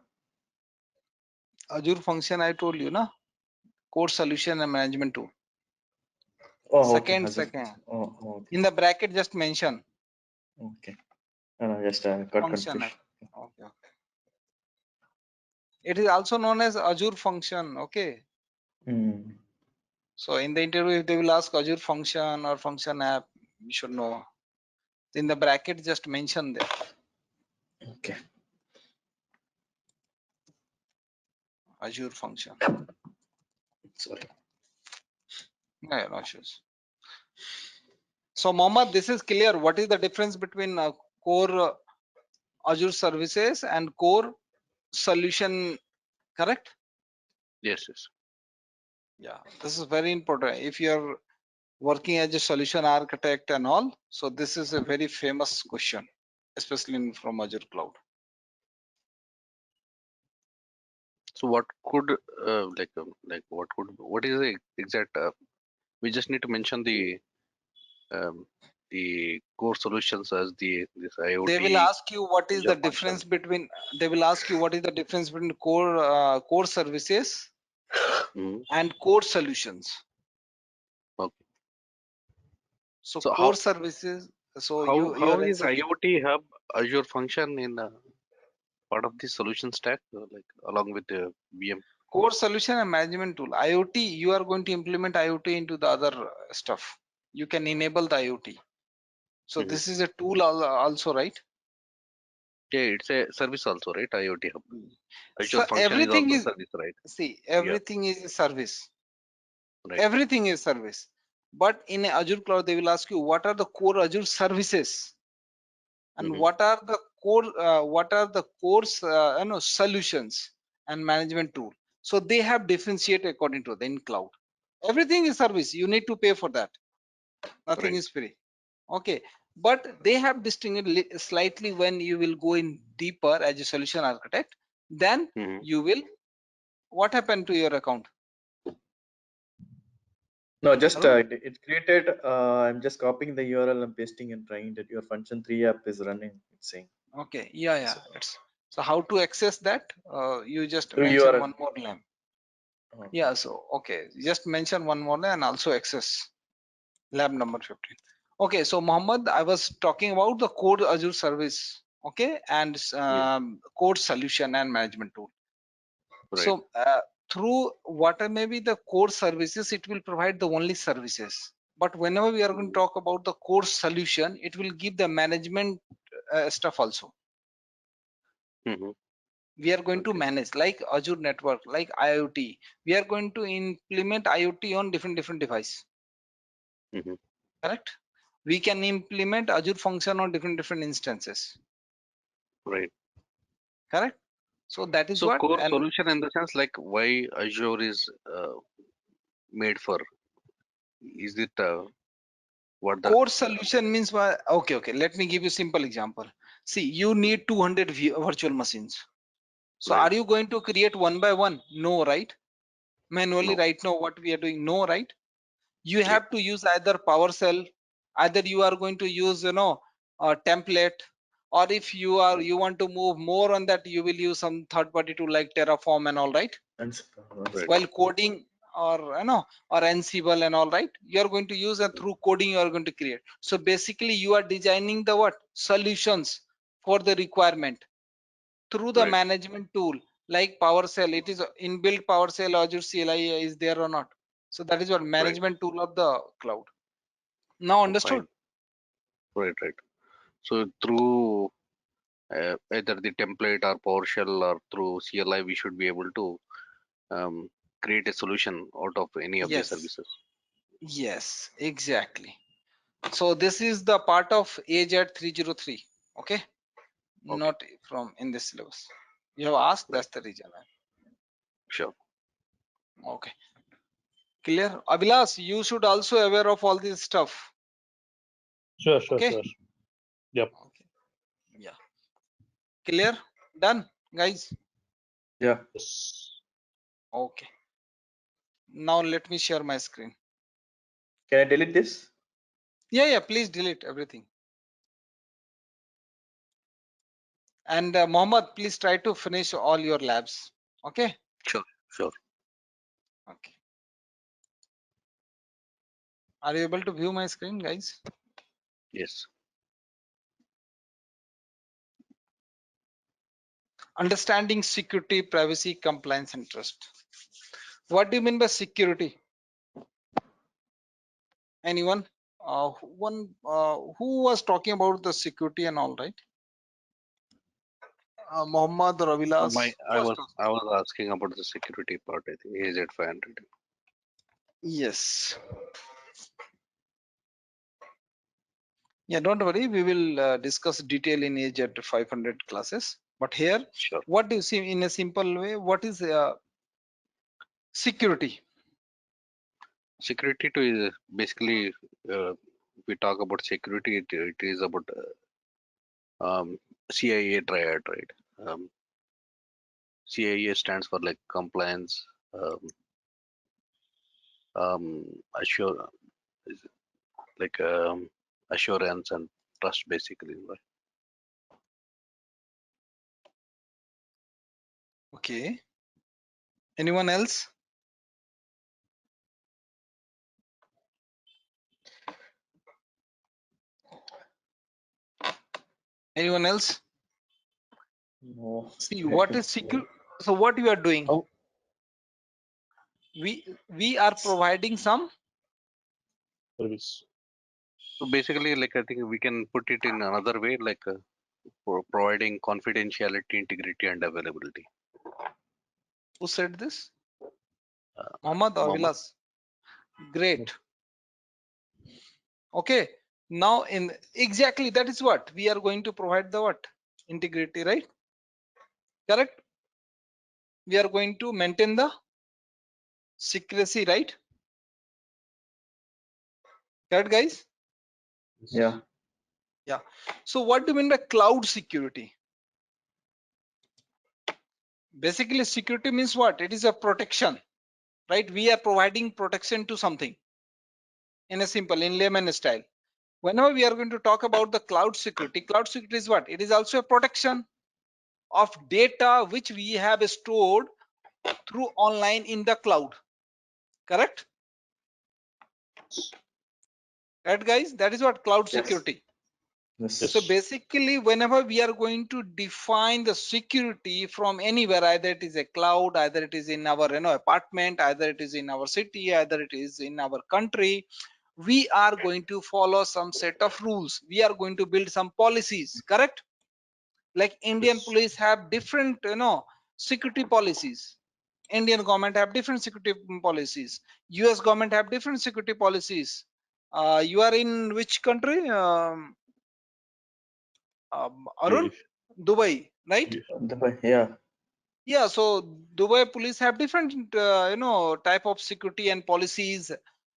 Azure function, I told you, na, core solution and management tool. Oh, okay. Second. Oh, okay. In the bracket, just mention Okay. Just got function confused. app. Okay. It is also known as Azure function. Okay. Hmm. So in the interview, if they will ask Azure function or function app, you should know. In the bracket, just mention there. Okay. Azure function. Sorry. No, no issues. So Mohammed, this is clear. What is the difference between core Azure services and core solution? Correct? Yes, yes. Yeah, this is very important. If you're working as a solution architect and all, so this is a very famous question, especially from Azure Cloud. So what could what is the exact? We just need to mention the the core solutions as this IoT. They will ask you what is Azure the difference function. between. They will ask you what is the difference between core services Mhm. and core solutions. Okay. So So core services. So how your is answer. IoT Hub Azure function in part of the solution stack, like along with the VM? Core solution and management tool. IoT. You are going to implement IoT into the other stuff. You can enable the IoT. So Mhm. this is a tool also, right? Yeah, it's a service also, right? IoT Hub. Azure So function is everything also is, service, right? see, Yeah, everything is a service. right. Everything is service. But in Azure cloud, they will ask you what are the core Azure services and Mhm. what are the core solutions and management tool. So they have differentiate according to the in cloud. Everything is service. You need to pay for that. Nothing Right. is free. Okay. But they have distinguished slightly when you will go in deeper as a solution architect. Then Mhm. you will, what happened to your account? No, just Arun? it's created. I'm just copying the URL and pasting and trying that your function 3 app is running. It's saying Okay, yeah, so, it's so how to access that? You just through mention URL. one more line. Okay. Yeah, so okay, just mention one more line and also access lab number 15. Okay, so Mohammed, I was talking about the core Azure service, okay, and code solution and management tool. Right. So through whatever may be the core services, it will provide the only services. But whenever we are going to talk about the core solution, it will give the management stuff also. Mhm. We are going to Okay. manage like Azure network, like IoT. We are going to implement IoT on different device. Mhm. Correct? We can implement Azure function on different instances. Right. Correct? So that is So what. core And solution in the sense like why Azure is made for? Is it what the core solution means okay. Let me give you simple example. See, you need 200 virtual machines. So right? are you going to create one by one? No, right? Manually No. right now what we are doing? No, right? You Yeah. have to use either PowerShell, either you are going to use a template, or if you want to move more on that, you will use some third party tool like Terraform and all, right? And Right. While coding or Ansible and all, right, you are going to use, and through coding you are going to create. So basically you are designing the what solutions for the requirement through the Right. management tool like PowerShell. It is inbuilt PowerShell, Azure CLI is there or not. So that is what Right. management tool of the cloud. Now Oh, understood? fine. Right. Right. So through either the template or PowerShell or through CLI, we should be able to um, create a solution out of any of these Yes. services. Yes, exactly. So this is the part of AZ 303. Okay. Okay. Not from in this syllabus. You have asked, Right. that's the reason. Sure. Okay. Clear? Abhilas, you should also aware of all this stuff. Sure. Okay. Yep. Okay. Yeah. Clear? Done, guys. yeah. Yes. Okay. Now let me share my screen. Can I delete this? Yeah. Please delete everything. And Mohammed, please try to finish all your labs. Okay. Sure. Sure. Okay. Are you able to view my screen, guys? Yes. Understanding security, privacy, compliance, and trust. What do you mean by security? Anyone? Who was talking about the security and all, right? Mohammed or My Avilas? Who I was was talking? I was asking about the security part. I think AZ 500. Yes. Yeah, don't worry. We will discuss detail in age at 500 classes. But here, Sure. what do you see in a simple way? What is security? Security to is basically we talk about security. It is about CIA triad, right? CIA stands for like compliance, assure, is it like assurance and trust basically. Right? Okay. Anyone else? Anyone else? No. See what is secure. So what you are doing? How? We are providing some. Service. So basically, like I think we can put it in another way, like for providing confidentiality, integrity, and availability. Who said this? Mohammed or Mohammed. Vilas? Great. Okay. Now in exactly that is what we are going to provide the what? Integrity, right? Correct. We are going to maintain the secrecy, right? Correct, guys? Yeah. Yeah. So what do you mean by cloud security? Basically, security means what? It is a protection, right? We are providing protection to something in a simple, in layman style. Whenever we are going to talk about the cloud security is what? It is also a protection of data which we have stored through online in the cloud. Correct? Right, guys? That is what cloud Yes. security. Yes. So basically, whenever we are going to define the security from anywhere, either it is a cloud, either it is in our apartment, either it is in our city, either it is in our country, we are going to follow some set of rules. We are going to build some policies. Correct? Like Indian Yes. police have different security policies. Indian government have different security policies. US government have different security policies. You are in which country? Arun? UAE. Dubai, right? Yeah. Yeah, so Dubai police have different type of security and policies,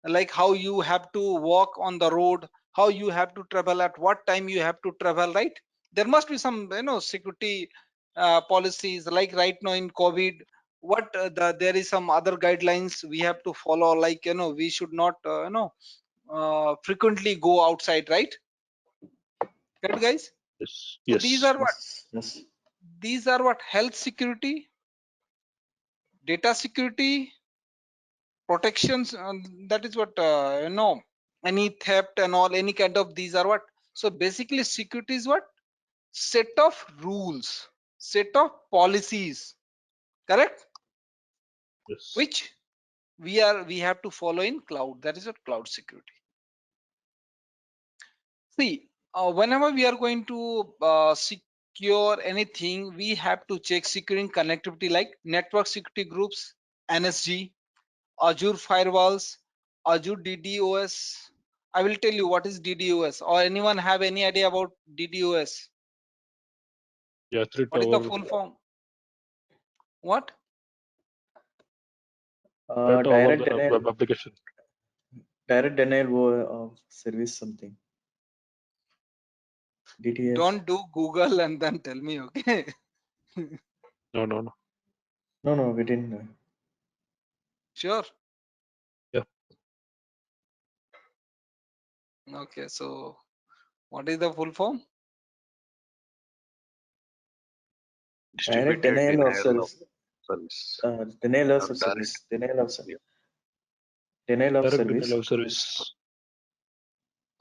like how you have to walk on the road, how you have to travel, at what time you have to travel, right? There must be some security policies, like right now in COVID, what there is some other guidelines we have to follow, like we should not frequently go outside, right? Correct, guys? Yes. So these Yes. are what? Yes. These are what? Health security, data security, protections. That is what any theft and all, any kind of these are what. So basically, security is what? Set of rules, set of policies. Correct? Yes. Which we have to follow in cloud. That is what cloud security. See, whenever we are going to secure anything, we have to check securing connectivity, like network security groups, NSG, Azure firewalls, Azure DDoS. I will tell you what is DDoS, or anyone have any idea about DDoS? Yeah. 3 What is the tower. full form? What? Data over Direct the denial. web application. Direct denial of service something. DTS. Don't do Google and then tell me, okay? No. No. No. No, we didn't. Sure. Yeah. Okay, so what is the full form? Direct Distributed denial of denial of service. service. Denial of Or direct. service. Denial of Yeah. denial of Direct service. denial of service.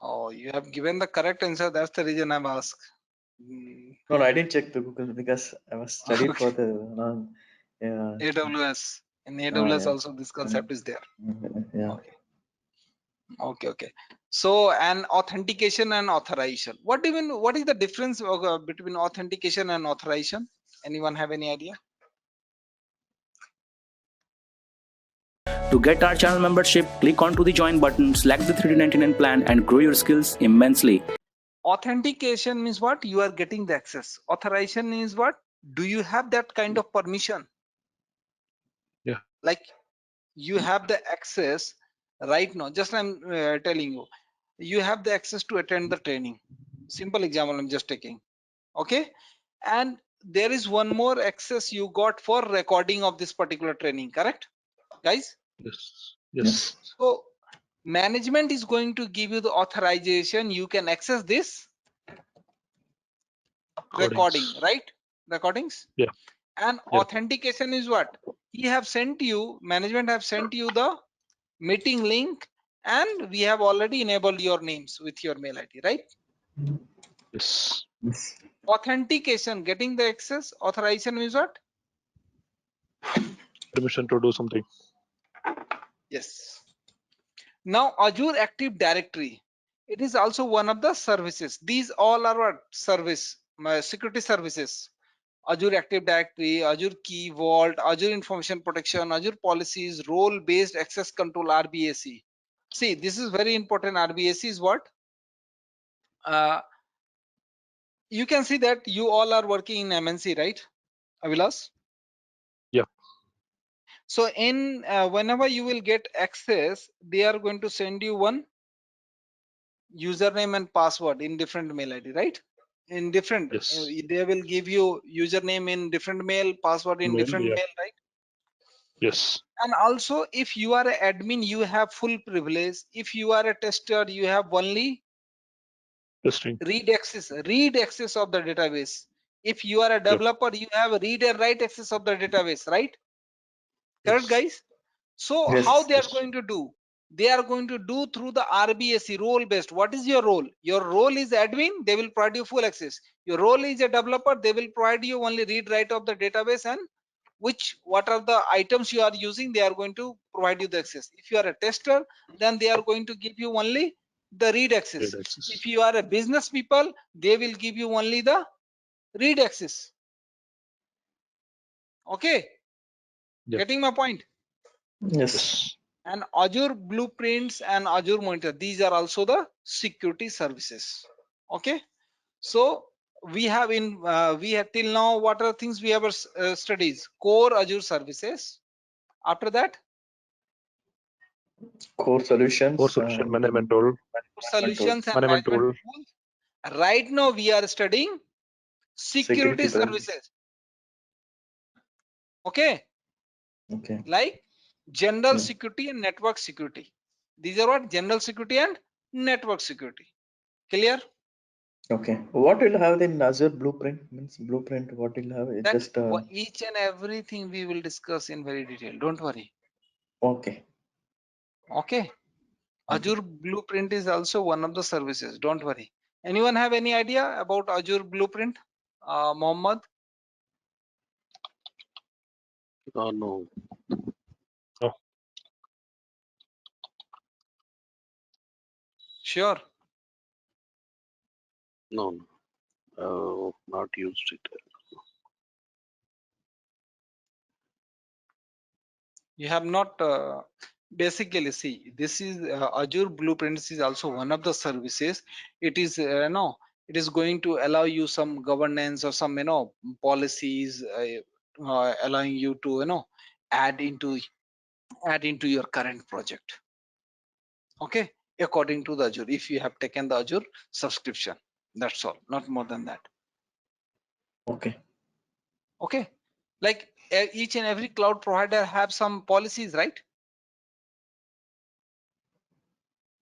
Oh, you have given the correct answer. That's the reason I'm asked. No, I didn't check the Google because I was studied for the. Yeah. AWS. In AWS Yeah. also this concept is there. Yeah. Okay. So an authentication and authorization. What is the difference between authentication and authorization? Anyone have any idea? To get our channel membership, click onto the join button, select the 3D99 plan and grow your skills immensely. Authentication means what? You are getting the access. Authorization is what? Do you have that kind of permission? Yeah. Like you have the access right now. Just I'm telling you, you have the access to attend the training. Simple example I'm just taking. Okay. And there is one more access you got for recording of this particular training, correct, guys? Yes. Yes. So Management is going to give you the authorization. You can access this recording, right? Recordings. Yeah. And Yeah. authentication is what? He have sent you, management have sent you the meeting link, and we have already enabled your names with your mail ID, right? Yes. Yes. Authentication, getting the access, authorization is what? Permission to do something. Yes. Now Azure Active Directory, it is also one of the services. These all are what? Service, security services. Azure Active Directory, Azure Key Vault, Azure Information Protection, Azure Policies, Role-Based Access Control, RBAC. See, this is very important. RBAC is what? You can see that you all are working in MNC, right, Avilas? Yeah. So in whenever you will get access, they are going to send you one username and password in different mail ID, right? In different, Yes. they will give you username in different mail, password in Mail, different yeah. mail, right? Yes. And also, if you are an admin, you have full privilege. If you are a tester, you have only Testing. read access of the database. If you are a developer, you have read and write access of the database, right? Correct, Yes. guys? So Yes. how they are Yes. going to do? They are going to do through the RBAC, role based. What is your role? Your role is admin, they will provide you full access. Your role is a developer, they will provide you only read write of the database, and what are the items you are using, they are going to provide you the access. If you are a tester, then they are going to give you only the read access. Read access. If you are a business people, they will give you only the read access. Okay, Yeah. getting my point? Yes. Yes. And Azure Blueprints and Azure Monitor, these are also the security services. Okay, so we have we have till now, what are things we have studies? Core Azure services. After that, Core solutions. Core solution management tool. solutions and Management management tool. tools. Right now we are studying security Security services. Okay, Okay. like general Yeah. security and network security. These are what? General security and network security. Clear? Okay. What will have in Azure Blueprint? Means blueprint. What will have? It That just each and everything we will discuss in very detail. Don't worry. okay. Okay. Okay. Azure Blueprint is also one of the services. Don't worry. Anyone have any idea about Azure Blueprint? Mohammed? No. No. Sure. No. Not used it. You have not basically, see, this is Azure Blueprints is also one of the services. It is no, it is going to allow you some governance or some policies, allowing you to add into your current project. Okay, according to the Azure, if you have taken the Azure subscription, that's all, not more than that. Okay. Okay, like each and every cloud provider have some policies, right?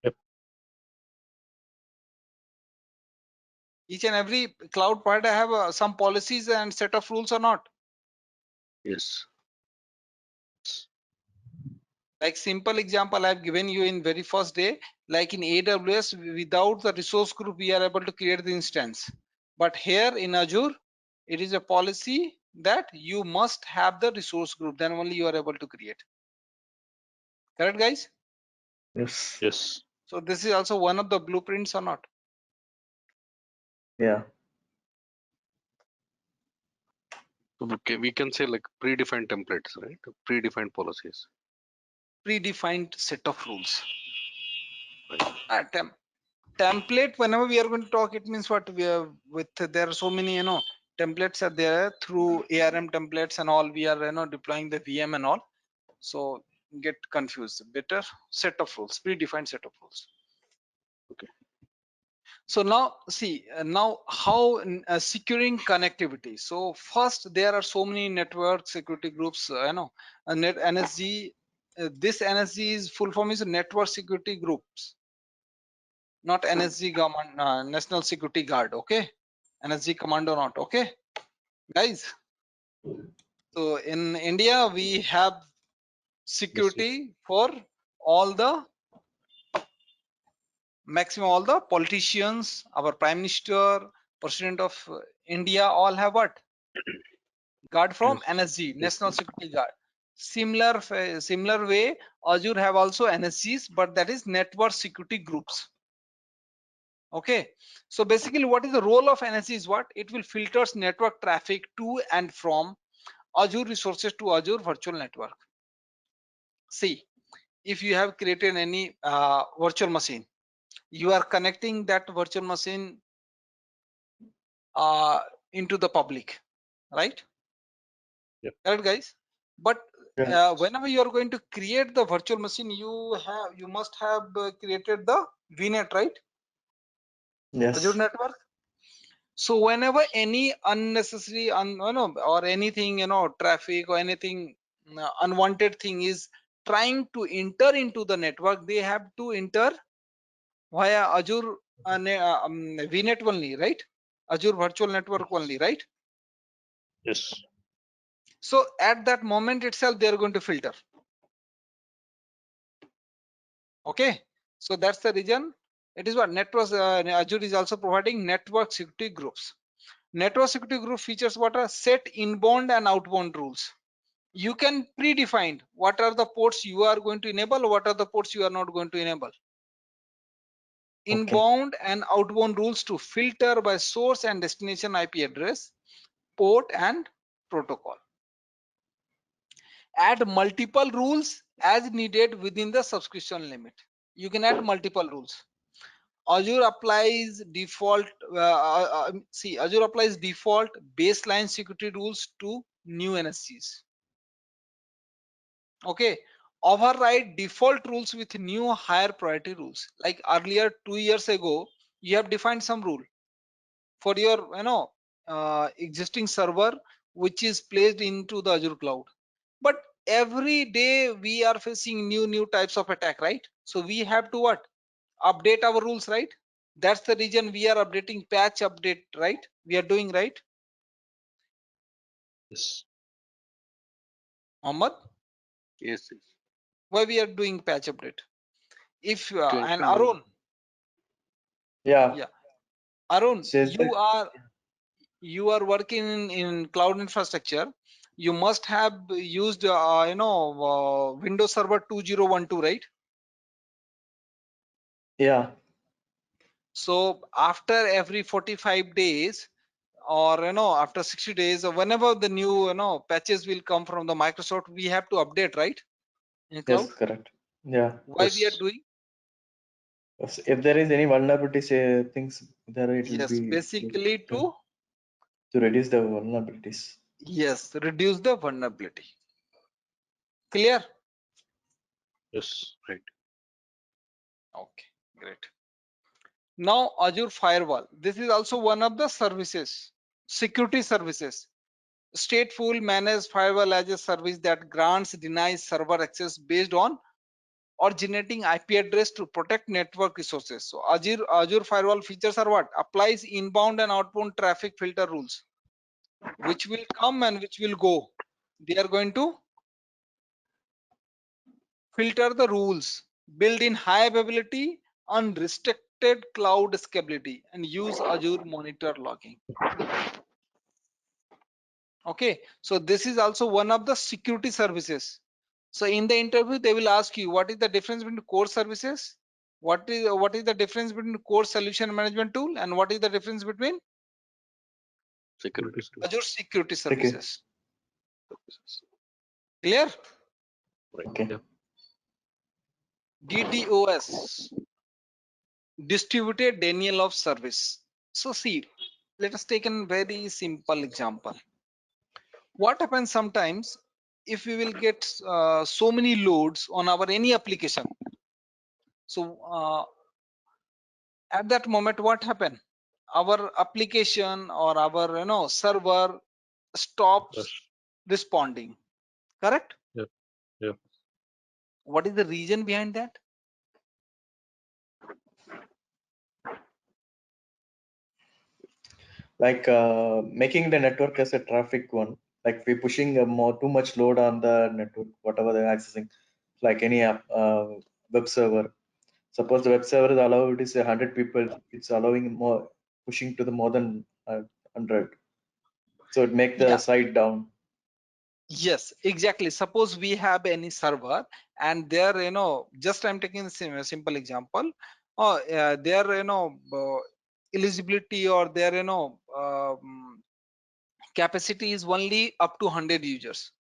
Yep. Each and every cloud provider have some policies and set of rules or not? Yes. Like simple example I've given you in very first day, like in AWS, without the resource group, we are able to create the instance. But here in Azure, it is a policy that you must have the resource group, then only you are able to create. Correct, guys? Yes. Yes. So this is also one of the blueprints or not? Yeah. Okay, we can say like predefined templates, right? Predefined policies. Predefined set of rules. Template, whenever we are going to talk, it means what we are with, there are so many templates are there through ARM templates and all, we are deploying the VM and all, so get confused. Better set of rules, predefined set of rules. Okay. So now see, now how securing connectivity. So first, there are so many network security groups, NSG this NSG is full form is network security groups, not NSG government, national security guard. Okay, NSG commando not. Okay, guys. So in India we have security for all the maximum, all the politicians, our prime minister, president of India, all have what? Guard from Yes. NSG, national security guard. Similar way, Azure have also NSGs, but that is network security groups. Okay, so basically what is the role of NSG is what? It will filters network traffic to and from Azure resources to Azure virtual network. See, if you have created any virtual machine, you are connecting that virtual machine into the public, right? Yep. Correct, guys. But Yeah. whenever you are going to create the virtual machine, you must have created the VNet, right? Yes. Azure network. So whenever any unnecessary or anything, traffic or anything unwanted thing is trying to enter into the network, they have to enter via Azure VNet only, right? Azure virtual network only, right? Yes. So at that moment itself, they are going to filter. Okay, so that's the reason. It is what network Azure is also providing network security groups. Network security group features what are set inbound and outbound rules. You can predefine what are the ports you are going to enable, what are the ports you are not going to enable. Inbound and outbound rules to filter by source and destination IP address, port and protocol. Add multiple rules as needed within the subscription limit. You can add multiple rules. Azure applies default Azure applies default baseline security rules to new NSGs. Okay, override default rules with new higher priority rules. Like earlier 2 years ago, you have defined some rule for your existing server which is placed into the Azure cloud. But every day we are facing new types of attack, right? So we have to what? Update our rules, right? That's the reason we are updating patch update, right? We are doing, right, Yes. Mohammed? Yes, yes. Why we are doing patch update? If To and ensure Arun, Yeah. yeah, Arun, Says that. you are working in cloud infrastructure. You must have used Windows Server 2012, right? Yeah. So after every 45 days or after 60 days or whenever the new patches will come from the Microsoft, we have to update, right, in cloud. Yes. Correct. Yeah. Why we are Yes. doing? If there is any vulnerability, say things there, it will Yes, be basically to reduce the vulnerabilities. yes, reduce the vulnerability. Clear? Yes. right. Okay, great. Now Azure Firewall. This is also one of the services, security services. Stateful managed firewall as a service that grants denies server access based on originating IP address to protect network resources. So Azure Firewall features are what? Applies inbound and outbound traffic filter rules, which will come and which will go. They are going to filter the rules, build in high availability, unrestricted cloud scalability, and use Azure monitor logging. Okay, so this is also one of the security services. So in the interview, they will ask you what is the difference between core services, what is the difference between core solution management tool, and what is the difference between Security Azure security services. services. Clear? Right. Okay. Yep. DDoS, distributed denial of service. So see, let us take a very simple example. What happens sometimes if we will get so many loads on our any application? So at that moment, what happened? Our application or our server stops Yes. responding. Correct? Yep. Yep. What is the reason behind that? Like making the network as a traffic one. Like we're pushing too much load on the network, whatever they're accessing, like any app, web server. Suppose the web server is allowed is 100 people, it's allowing more, pushing to the more than 100. So it make the Yeah. site down. Yes, exactly. Suppose we have any server and there, just I'm taking a simple example. Their, eligibility or their, capacity is only up to 100 users.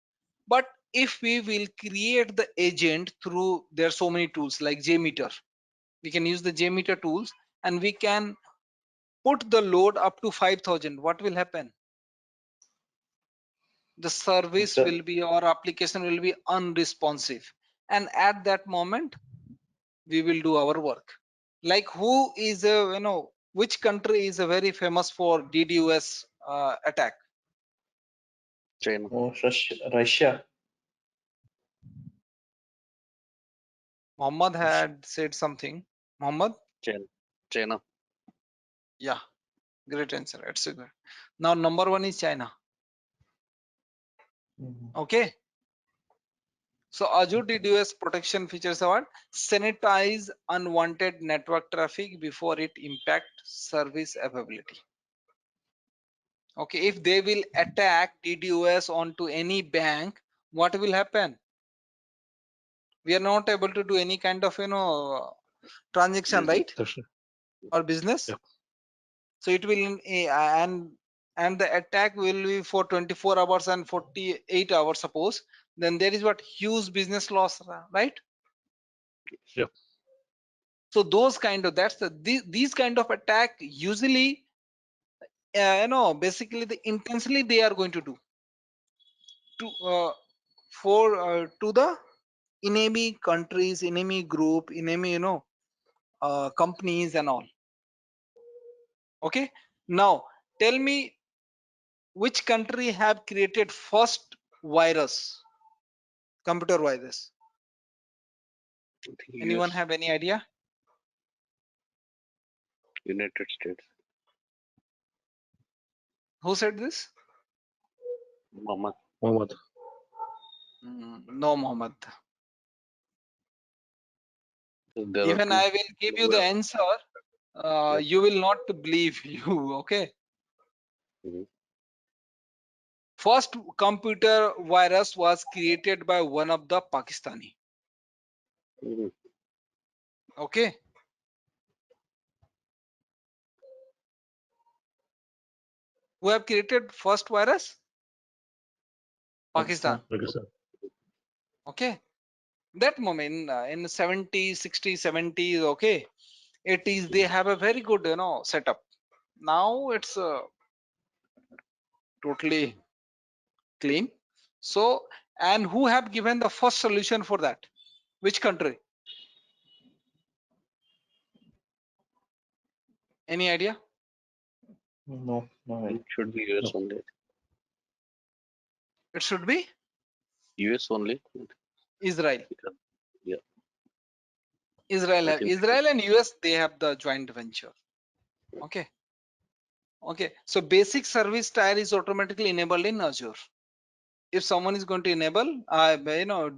But if we will create the agent through, there are so many tools like JMeter. We can use the JMeter tools and we can put the load up to 5,000. What will happen? The service will be, or application will be unresponsive, and at that moment we will do our work. Like who is which country is a very famous for DDoS attack? China. Oh, Russia. Mohammed had said something. Mohammed? China. Yeah, great answer. It's good. Now number one is China. Okay. So Azure DDoS protection features are what? Sanitize unwanted network traffic before it impact service availability. Okay, if they will attack DDoS onto any bank, what will happen? We are not able to do any kind of transaction, right? Or business. Yeah. So it will and the attack will be for 24 hours and 48 hours, suppose. Then there is what? Huge business loss, right? Yep. So those kind of, that's these kind of attack usually basically intensely they are going to do to to the enemy countries, enemy group, enemy companies and all. Okay, now tell me which country have created first virus, computer virus? Anyone US, have any idea? United States. Who said this? Muhammad. No, Mohammed. So there are Even two. I will give you the answer. Yep. You will not believe you. Okay. Mhm. First computer virus was created by one of the Pakistani. Mhm. Okay. Who have created first virus? Pakistan. Okay. That moment in 70s, 60s, 70s, okay, 80s, they have a very good setup. Now it's totally clean. So, and who have given the first solution for that? Which country? Any idea? No. It should be US only. It should be US only. Israel. Yeah. Israel I have, think Israel and US, they have the joint venture. Okay. Okay. So basic service tier is automatically enabled in Azure. If someone is going to enable,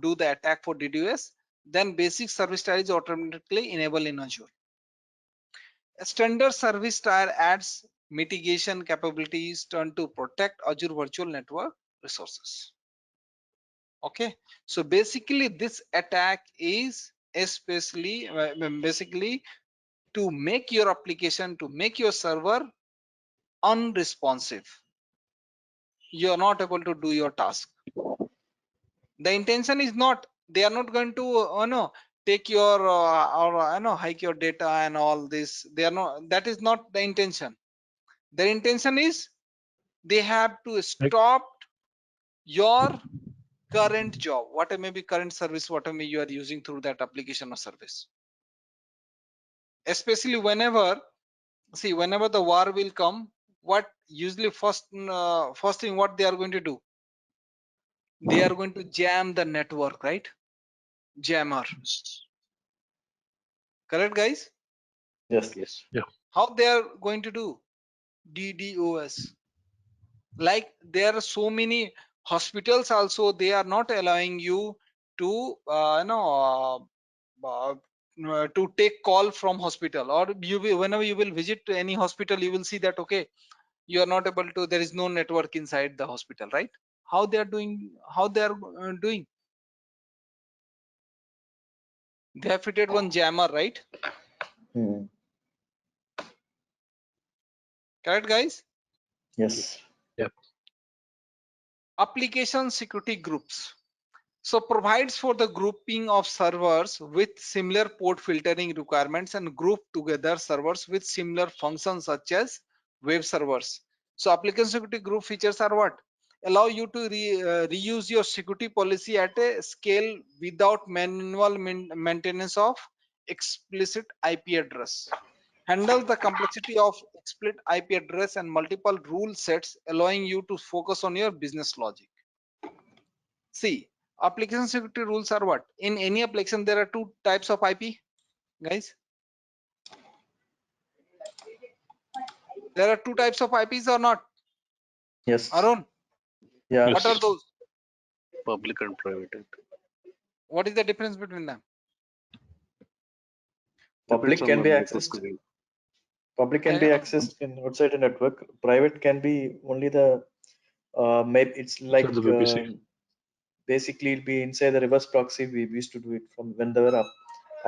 do the attack for DDoS, then basic service tier is automatically enabled in Azure. A standard service tier adds mitigation capabilities turned to protect Azure virtual network resources. Okay, so basically this attack is especially basically to make your application, to make your server unresponsive. You are not able to do your task. The intention is not, they are not going to take your or hike your data and all this. They are not, that is not the intention. Their intention is they have to stop your current job, whatever may be current service, whatever you are using through that application or service. Especially whenever, see, whenever the war will come, what usually first thing what they are going to do, they are going to jam the network, right? jammer. Correct, guys? Yes. Yes. How they are going to do DDoS? Like there are so many hospitals also, they are not allowing you to to take call from hospital, or whenever you will visit to any hospital, you will see that okay, you are not able to, there is no network inside the hospital, right? How they are doing, doing, they have fitted one jammer, right? Hmm. Correct, guys? Yes. Application security groups. So provides for the grouping of servers with similar port filtering requirements and group together servers with similar functions such as web servers. So application security group features are what? Allow you to reuse your security policy at a scale without manual maintenance of explicit IP address. Handle the complexity of explicit IP address and multiple rule sets, allowing you to focus on your business logic. See, application security rules are what? In any application, there are two types of IP, guys. There are two types of IPs or not? Yes. Arun, Yeah. what are those? Public and private. What is the difference between them? Public Depends on can the be network accessed. query. Public can be accessed in outside the network. Private can be only the maybe it's like the VPC. basically it'll be inside the reverse proxy. We used to do it from when they were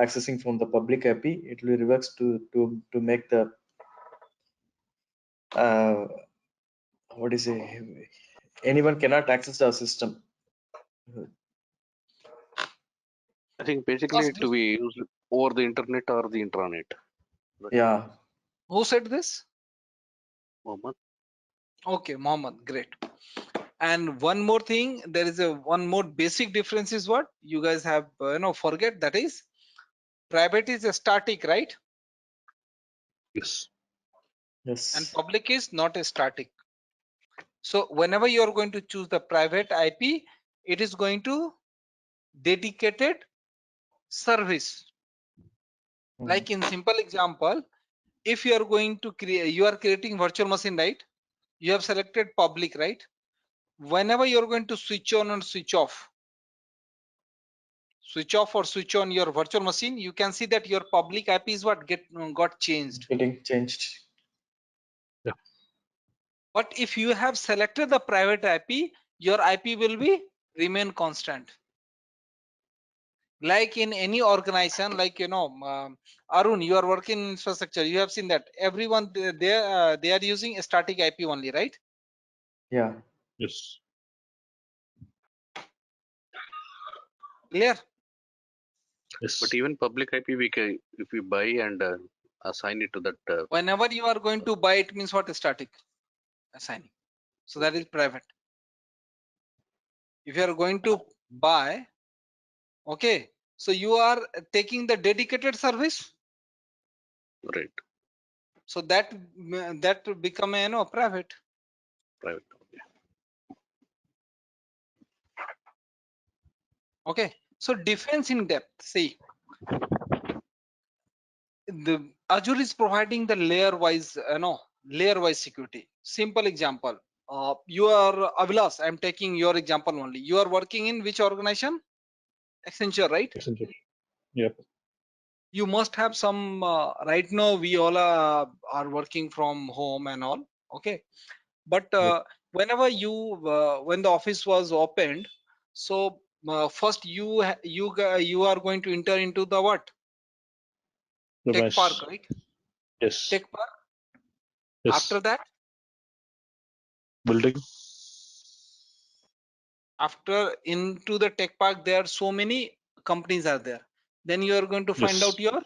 accessing from the public IP. It will reverse to make the what is it? Anyone cannot access our system. I think basically to be used over the internet or the intranet. Yeah. Who said this? Mohammed? Okay, Mohammed, great. And one more thing, there is a one more basic difference is what you guys have forget, that is private is a static, right? Yes. Yes. And public is not a static. So whenever you are going to choose the private IP, it is going to dedicated service. Like in simple example, if you are going to create, you are creating virtual machine, right? You have selected public, right? Whenever you are going to switch on and switch off or switch on your virtual machine, you can see that your public IP is what got changed. Getting changed. Yeah. But if you have selected the private IP, your IP will be remain constant. Like in any organization, like Arun, you are working in infrastructure, you have seen that everyone they are using a static IP only, right? Yeah. Yes. Clear? Yes. But even public IP, we can, if we buy and assign it to that. Whenever you are going to buy, it means what? A static assigning. So that is private. If you are going to buy, okay, so you are taking the dedicated service. Right. So that become a private. Private. Okay. So defense in depth. See, the Azure is providing the layer wise security. Simple example. You are Avilas. I'm taking your example only. You are working in which organization? Accenture, right? Accenture. Yep. You must have some right now we all are working from home and all, okay, but whenever you when the office was opened, so first you are going to enter into the what? The Tech mesh. park, right? Yes. Tech park. Yes. After that, Building. after into the tech park, there are so many companies are there. Then you are going to find Yes. out your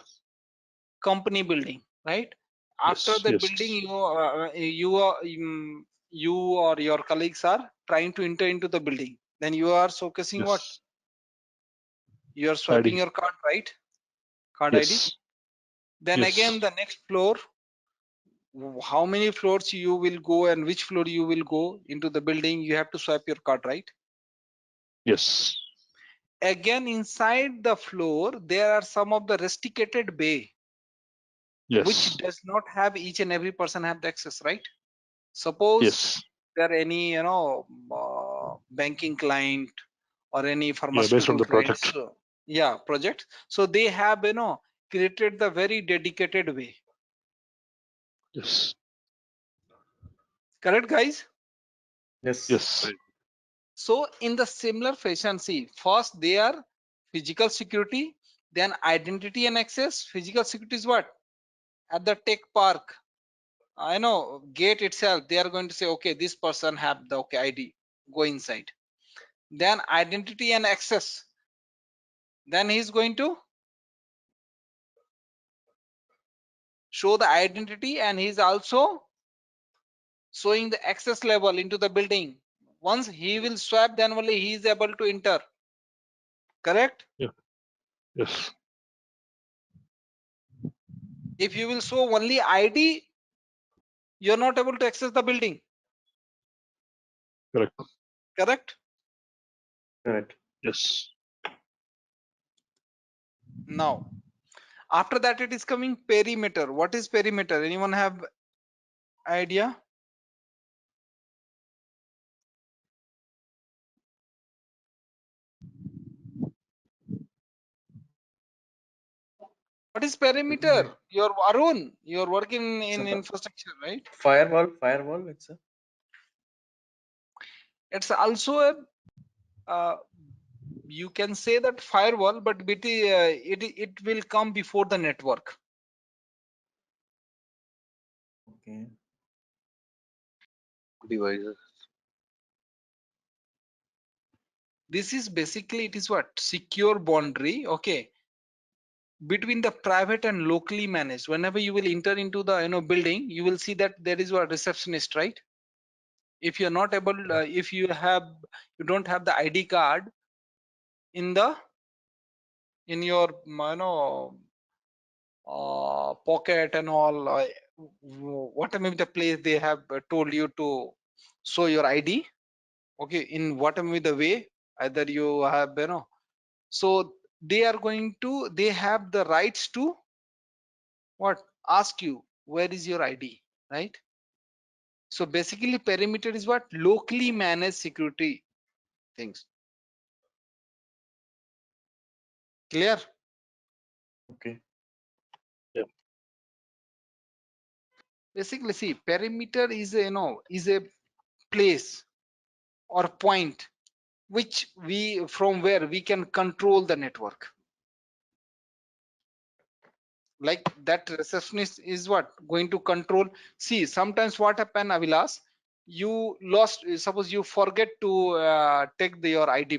company building, right? After Yes. the Yes. building, you or your colleagues are trying to enter into the building. Then you are showcasing what? Yes. You are swiping ID. your card, right? Card ID. Yes. Then Yes. again, the next floor, how many floors you will go and which floor you will go into the building, you have to swipe your card, right? Yes. again inside the floor there are some of the restricted bay which Yes. does not have each and every person have the access, right? Suppose Yes. there are any banking client or any Yeah, based on pharmaceutical the clients, project. yeah, projects, so they have created the very dedicated way. Yes. Correct, guys? Yes. Yes. So in the similar fashion, see, first they are physical security, then identity and access. Physical security is what? At the tech park, I know gate itself, they are going to say, okay, this person have the ID, go inside. Then identity and access, then he's going to show the identity and he's also showing the access level into the building. Once he will swap, then only he is able to enter. Correct? Yeah. Yes. If you will show only ID, you're not able to access the building. Correct. Correct? Correct. Yes. Now, after that it is coming perimeter. What is perimeter? Anyone have idea? What is perimeter? You're Arun. You're working in infrastructure, right? Firewall. It's a It's also a you can say that firewall, but it will come before the network. okay. Devices. This is basically, it is what? Secure boundary, okay, between the private and locally managed. Whenever you will enter into the building, you will see that there is a receptionist, right? If you're not able, if you don't have the ID card in your pocket and all, whatever maybe the place they have told you to show your ID, okay, in whatever maybe the way, either you have so they have the rights to what, ask you where is your ID, right? So basically perimeter is what, locally managed security things. Clear? Okay. Basically, see, perimeter is is a place or point which from where we can control the network. Like that receptionist is what going to control. See, sometimes what happen, Avilas, you lost, suppose you forget to take your ID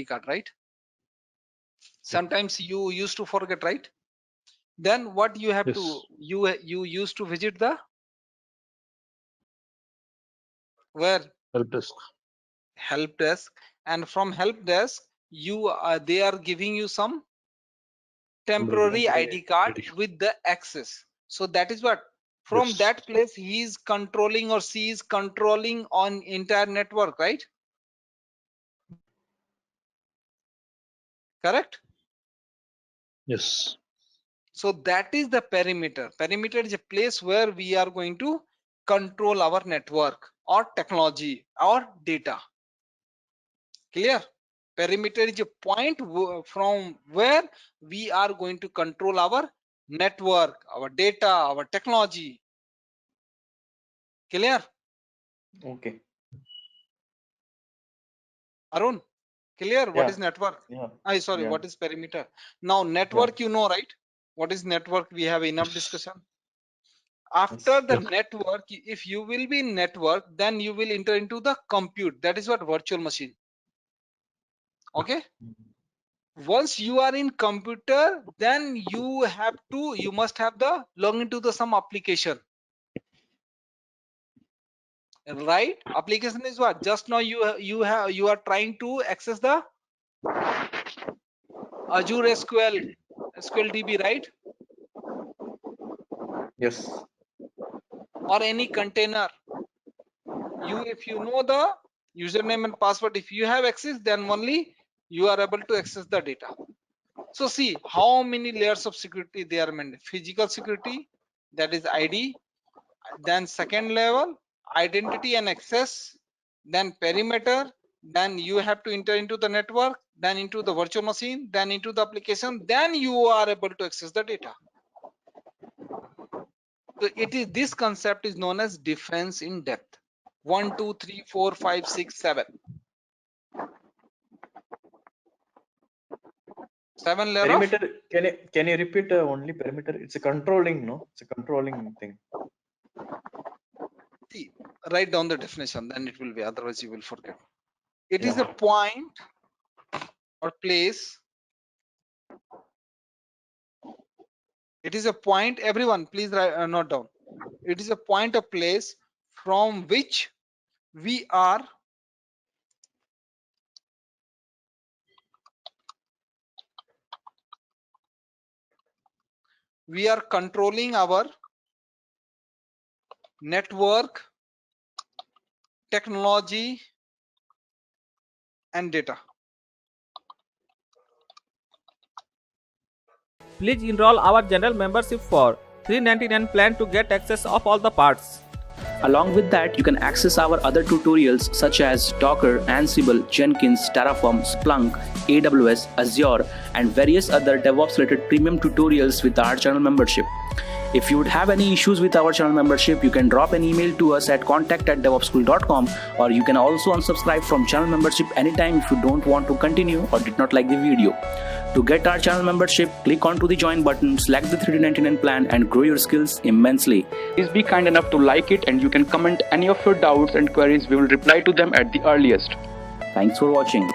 card, right? Sometimes you used to forget, right? Then what you have to, Yes. you used to visit the where, Help desk. help desk, and from help desk they are giving you some temporary ID card ID. with the access. So that is what, from Yes. that place he is controlling or she is controlling on entire network, right? Correct? Yes. So that is the perimeter. Perimeter is a place where we are going to control our network or technology or data. Clear? Perimeter is a point from where we are going to control our network, our data, our technology. Clear? Okay. Arun, clear what Yeah. is network? Yeah. Sorry, Yeah. what is perimeter? Now Yeah. network, you know, right? What is network? We have enough discussion. After Yes. the Yeah. network, if you will be in network, then you will enter into the compute. That is what virtual machine. Okay. Once you are in computer, then you must have the login to the some application, right? Application is what, just now you are trying to access the Azure SQL DB, right? Yes. Or any container. If you know the username and password, if you have access, then only you are able to access the data. So see how many layers of security they are meant. Physical security, that is ID, then second level identity and access, then perimeter, then you have to enter into the network, then into the virtual machine, then into the application, then you are able to access the data. So it is, this concept is known as defense in depth. 1 2 3 4 5 6 7 7 layer of Perimeter, can you repeat only perimeter? It's a controlling, no? It's a controlling thing. See, write down the definition, then it will be, otherwise you will forget. It is Yeah. a point or place. It is a point, everyone please write, note down. It is a point or place from which we are controlling our network, technology and data. Please enroll our general membership for $399 plan to get access of all the parts. Along with that, you can access our other tutorials such as Docker, Ansible, Jenkins, Terraform, Splunk, AWS, Azure, and various other DevOps related premium tutorials with our channel membership. If you would have any issues with our channel membership, you can drop an email to us at contact@devopsschool.com, or you can also unsubscribe from channel membership anytime if you don't want to continue or did not like the video. To get our channel membership, click onto the join button, select the $399 plan and grow your skills immensely. Please be kind enough to like it, and you can comment any of your doubts and queries. We will reply to them at the earliest. Thanks for watching.